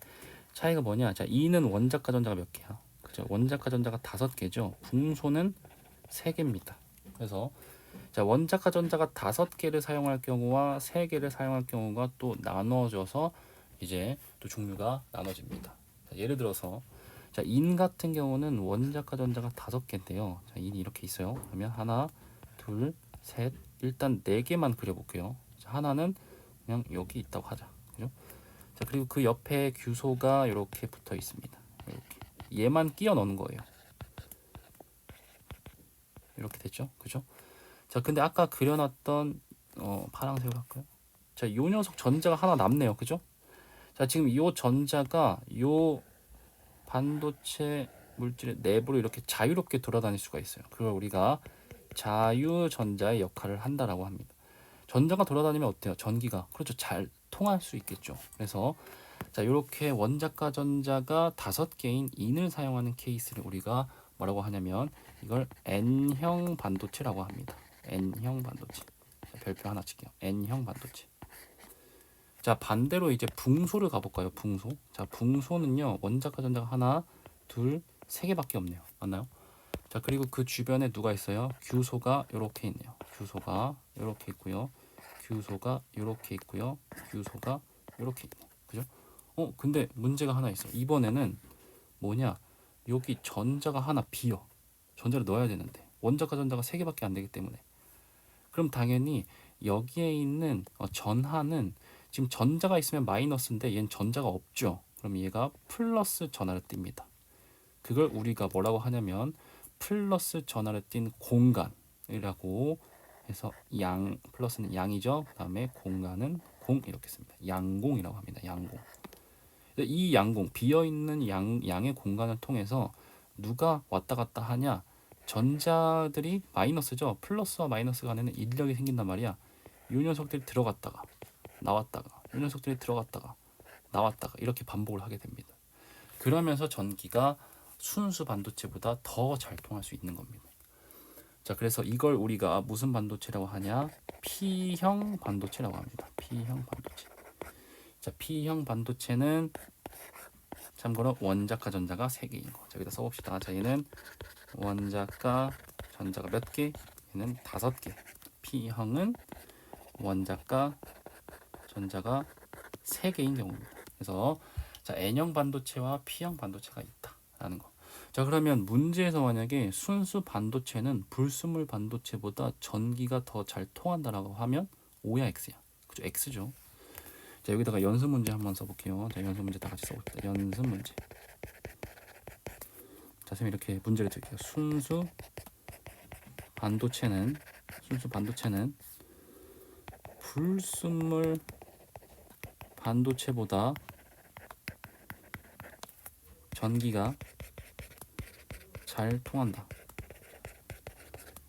차이가 뭐냐? 자, E는 원자과 전자가 몇 개야? 그죠? 원자과 전자가 5개죠. 붕소는 3개입니다. 그래서 자, 원자과 전자가 5개를 사용할 경우와 3개를 사용할 경우가 또 나눠져서 이제 또 종류가 나눠집니다. 자, 예를 들어서 자, 인 같은 경우는 원자과 전자가 5개인데요. 자, 인이 이렇게 있어요. 그러면 하나, 둘, 셋, 일단 4개만 그려볼게요. 자, 하나는 그냥 여기 있다고 하자. 그죠? 자, 그리고 그 옆에 규소가 이렇게 붙어 있습니다. 이렇게 얘만 끼워 넣는 거예요. 이렇게 됐죠? 그죠? 자, 근데 아까 그려놨던 파란색으로 할까요? 자, 요 녀석 전자가 하나 남네요. 그죠? 자, 지금 요 전자가 요 반도체 물질의 내부로 이렇게 자유롭게 돌아다닐 수가 있어요. 그걸 우리가 자유전자의 역할을 한다라고 합니다. 전자가 돌아다니면 어때요? 전기가 그렇죠. 잘 통할 수 있겠죠. 그래서 자, 이렇게 원자과 전자가 5개인 인을 사용하는 케이스를 우리가 뭐라고 하냐면 이걸 N형 반도체라고 합니다. N형 반도체. 자, 별표 하나 칠게요. N형 반도체. 자, 반대로 이제 붕소를 가볼까요? 붕소. 자, 붕소는요 원자과 전자가 하나, 둘, 3개밖에 없네요. 맞나요? 자, 그리고 그 주변에 누가 있어요? 규소가 이렇게 있네요. 규소가 이렇게 있고요. 규소가 이렇게 있고요. 규소가 이렇게 있네요. 그죠? 근데 문제가 하나 있어. 이번에는 뭐냐? 여기 전자가 하나 비어. 전자를 넣어야 되는데 원자과 전자가 3개밖에 안 되기 때문에 그럼 당연히 여기에 있는 전하는 지금 전자가 있으면 마이너스인데 얘는 전자가 없죠. 그럼 얘가 플러스 전하를 띱니다. 그걸 우리가 뭐라고 하냐면 플러스 전하를 띤 공간이라고 해서 양 플러스는 양이죠. 그다음에 공간은 공 이렇게 씁니다. 양공이라고 합니다. 양공. 이 양공 비어 있는 양의 공간을 통해서 누가 왔다 갔다 하냐? 전자들이 마이너스죠. 플러스와 마이너스 간에는 인력이 생긴단 말이야. 이 녀석들이 들어갔다가 나왔다가 이 녀석들이 들어갔다가 나왔다가 이렇게 반복을 하게 됩니다. 그러면서 전기가 순수 반도체보다 더 잘 통할 수 있는 겁니다. 자, 그래서 이걸 우리가 무슨 반도체라고 하냐? P형 반도체라고 합니다. P형 반도체. 자, P형 반도체는 참고로 원자과 전자가 3개인 거. 자, 여기다 써봅시다. 자, 얘는 원자과 전자가 몇 개? 얘는 5개. P형은 원자과 전자가 3개인 경우입니다. 그래서 자, N형 반도체와 P형 반도체가 있다라는 거. 자, 그러면 문제에서 만약에 순수 반도체는 불순물 반도체보다 전기가 더 잘 통한다라고 하면 O야 X야. 그죠? X죠. 자, 여기다가 연습 문제 한번 써볼게요. 자, 연습 문제 다 같이 써봅시다. 연습 문제. 자, 선생님 이렇게 문제를 드릴게요. 순수 반도체는 불순물 반도체보다 전기가 잘 통한다.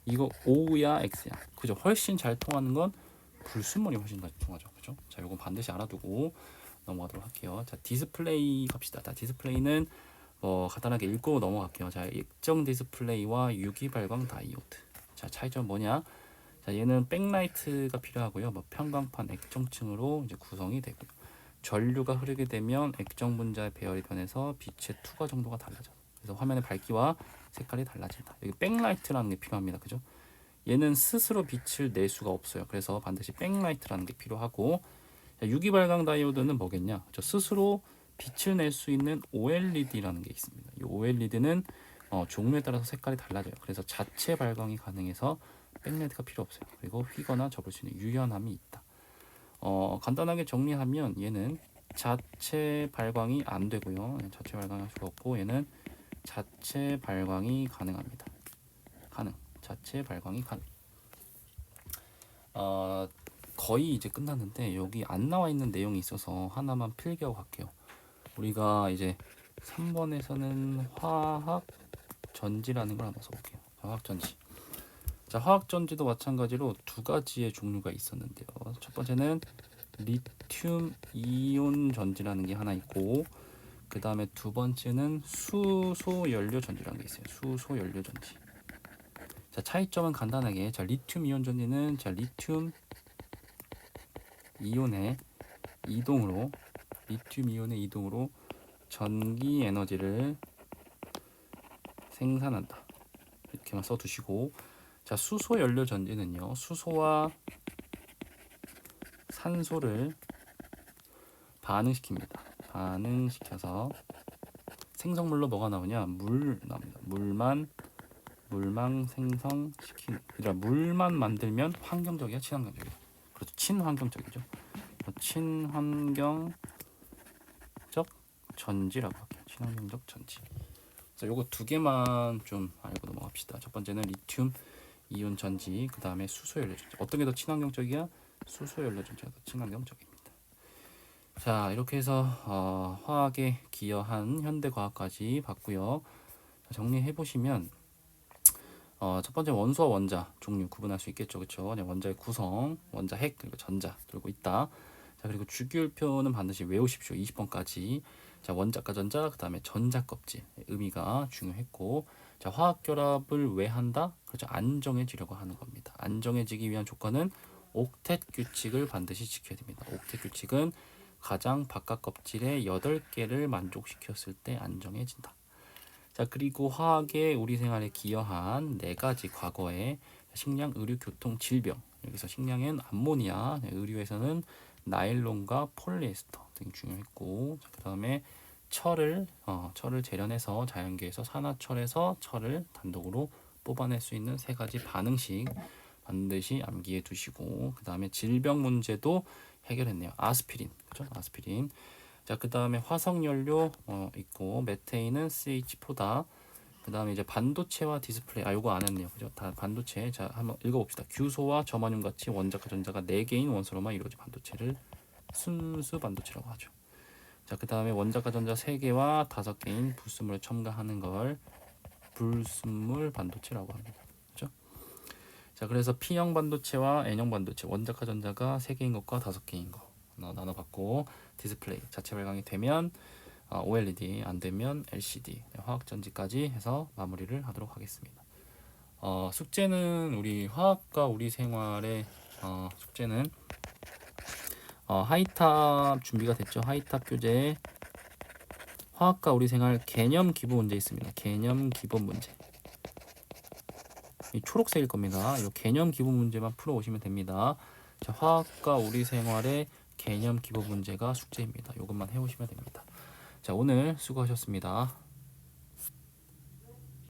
이거 O야 X야. 그죠? 훨씬 잘 통하는 건 불순물이 훨씬 잘 통하죠. 그죠? 자, 요건 반드시 알아두고 넘어가도록 할게요. 자, 디스플레이 갑시다. 자, 디스플레이는 간단하게 읽고 넘어갈게요. 자, 액정 디스플레이와 유기 발광 다이오드. 자, 차이점 뭐냐? 자, 얘는 백라이트가 필요하고요. 편광판 액정층으로 이제 구성이 되고요. 전류가 흐르게 되면 액정 분자의 배열이 변해서 빛의 투과 정도가 달라져. 그래서 화면의 밝기와 색깔이 달라진다. 여기 백라이트라는 게 필요합니다. 그죠? 얘는 스스로 빛을 낼 수가 없어요. 그래서 반드시 백라이트라는 게 필요하고, 자, 유기 발광 다이오드는 뭐겠냐? 스스로 빛을 낼 수 있는 OLED라는 게 있습니다. 이 OLED는 종류에 따라서 색깔이 달라져요. 그래서 자체 발광이 가능해서 백라이트가 필요 없어요. 그리고 휘거나 접을 수 있는 유연함이 있다. 간단하게 정리하면 얘는 자체 발광이 안 되고요. 자체 발광할 수가 없고 얘는 자체 발광이 가능합니다. 자체 발광이 가능. 거의 이제 끝났는데 여기 안 나와 있는 내용이 있어서 하나만 필기하고 갈게요. 우리가 이제 3번에서는 화학 전지라는 걸 한번 써볼게요. 화학 전지. 자, 화학 전지도 마찬가지로 2가지의 종류가 있었는데요. 첫 번째는 리튬 이온 전지라는 게 하나 있고, 그 다음에 두 번째는 수소 연료 전지라는 게 있어요. 수소 연료 전지. 자, 차이점은 간단하게, 자, 리튬 이온 전지는 자, 리튬 이온의 이동으로 전기 에너지를 생산한다. 이렇게만 써두시고, 자, 수소 연료 전지는요, 수소와 산소를 반응시킵니다. 반응시켜서 생성물로 뭐가 나오냐? 물 나옵니다. 물만 생성시키는, 그러니까 물만 만들면 환경적이야, 친환경적이야? 그렇죠, 친환경적이죠. 친환경적 전지라고 할게요. 친환경적 전지. 자, 요거 두 개만 좀 알고 넘어갑시다. 첫 번째는 리튬 이온 전지, 그 다음에 수소 연료 전지. 어떤 게 더 친환경적이야? 수소 연료 전지가 더 친환경적입니다. 자, 이렇게 해서 화학에 기여한 현대 과학까지 봤고요. 정리해 보시면 첫 번째 원소와 원자 종류 구분할 수 있겠죠, 그렇죠? 원자의 구성, 원자 핵 그리고 전자 들고 있다. 자, 그리고 주기율표는 반드시 외우십시오. 20번까지. 자, 원자과 전자, 그 다음에 전자 껍질 의미가 중요했고, 자, 화학 결합을 왜 한다? 그렇죠, 안정해지려고 하는 겁니다. 안정해지기 위한 조건은 옥텟 규칙을 반드시 지켜야 됩니다. 옥텟 규칙은 가장 바깥 껍질의 8개를 만족시켰을 때 안정해진다. 자, 그리고 화학에 우리 생활에 기여한 4가지 과거에 식량, 의류, 교통, 질병. 여기서 식량엔 암모니아, 의류에서는 나일론과 폴리에스터 등이 중요했고, 그 다음에 철을 재련해서 자연계에서 산화철에서 철을 단독으로 뽑아낼 수 있는 3가지 반응식 반드시 암기해 두시고, 그 다음에 질병 문제도 해결했네요. 아스피린, 그죠? 아스피린. 자, 그 다음에 화석연료 있고, 메테인은 CH4다. 그 다음에 이제 반도체와 디스플레이, 요거 안 했네요, 그죠? 다 반도체. 자, 한번 읽어봅시다. 규소와 저마늄 같이 원자과 전자가 4개인 원소로만 이루어진 반도체를 순수 반도체라고 하죠. 자, 그 다음에 원자과 전자 3개와 5개인 불순물을 첨가하는 걸 불순물 반도체라고 합니다. 그죠? 자, 그래서 P형 반도체와 N형 반도체, 원자과 전자가 3개인 것과 5개인 거 나눠봤고, 디스플레이 자체 발광이 되면 OLED, 안 되면 LCD, 화학전지까지 해서 마무리를 하도록 하겠습니다. 숙제는 우리 화학과 우리 생활의 숙제는 하이탑 준비가 됐죠. 하이탑 교재 화학과 우리 생활 개념 기본 문제 있습니다. 개념 기본 문제. 이 초록색일 겁니다. 이 개념 기본 문제만 풀어 오시면 됩니다. 자, 화학과 우리 생활의 개념 기본 문제가 숙제입니다. 이것만 해오시면 됩니다. 자, 오늘 수고하셨습니다.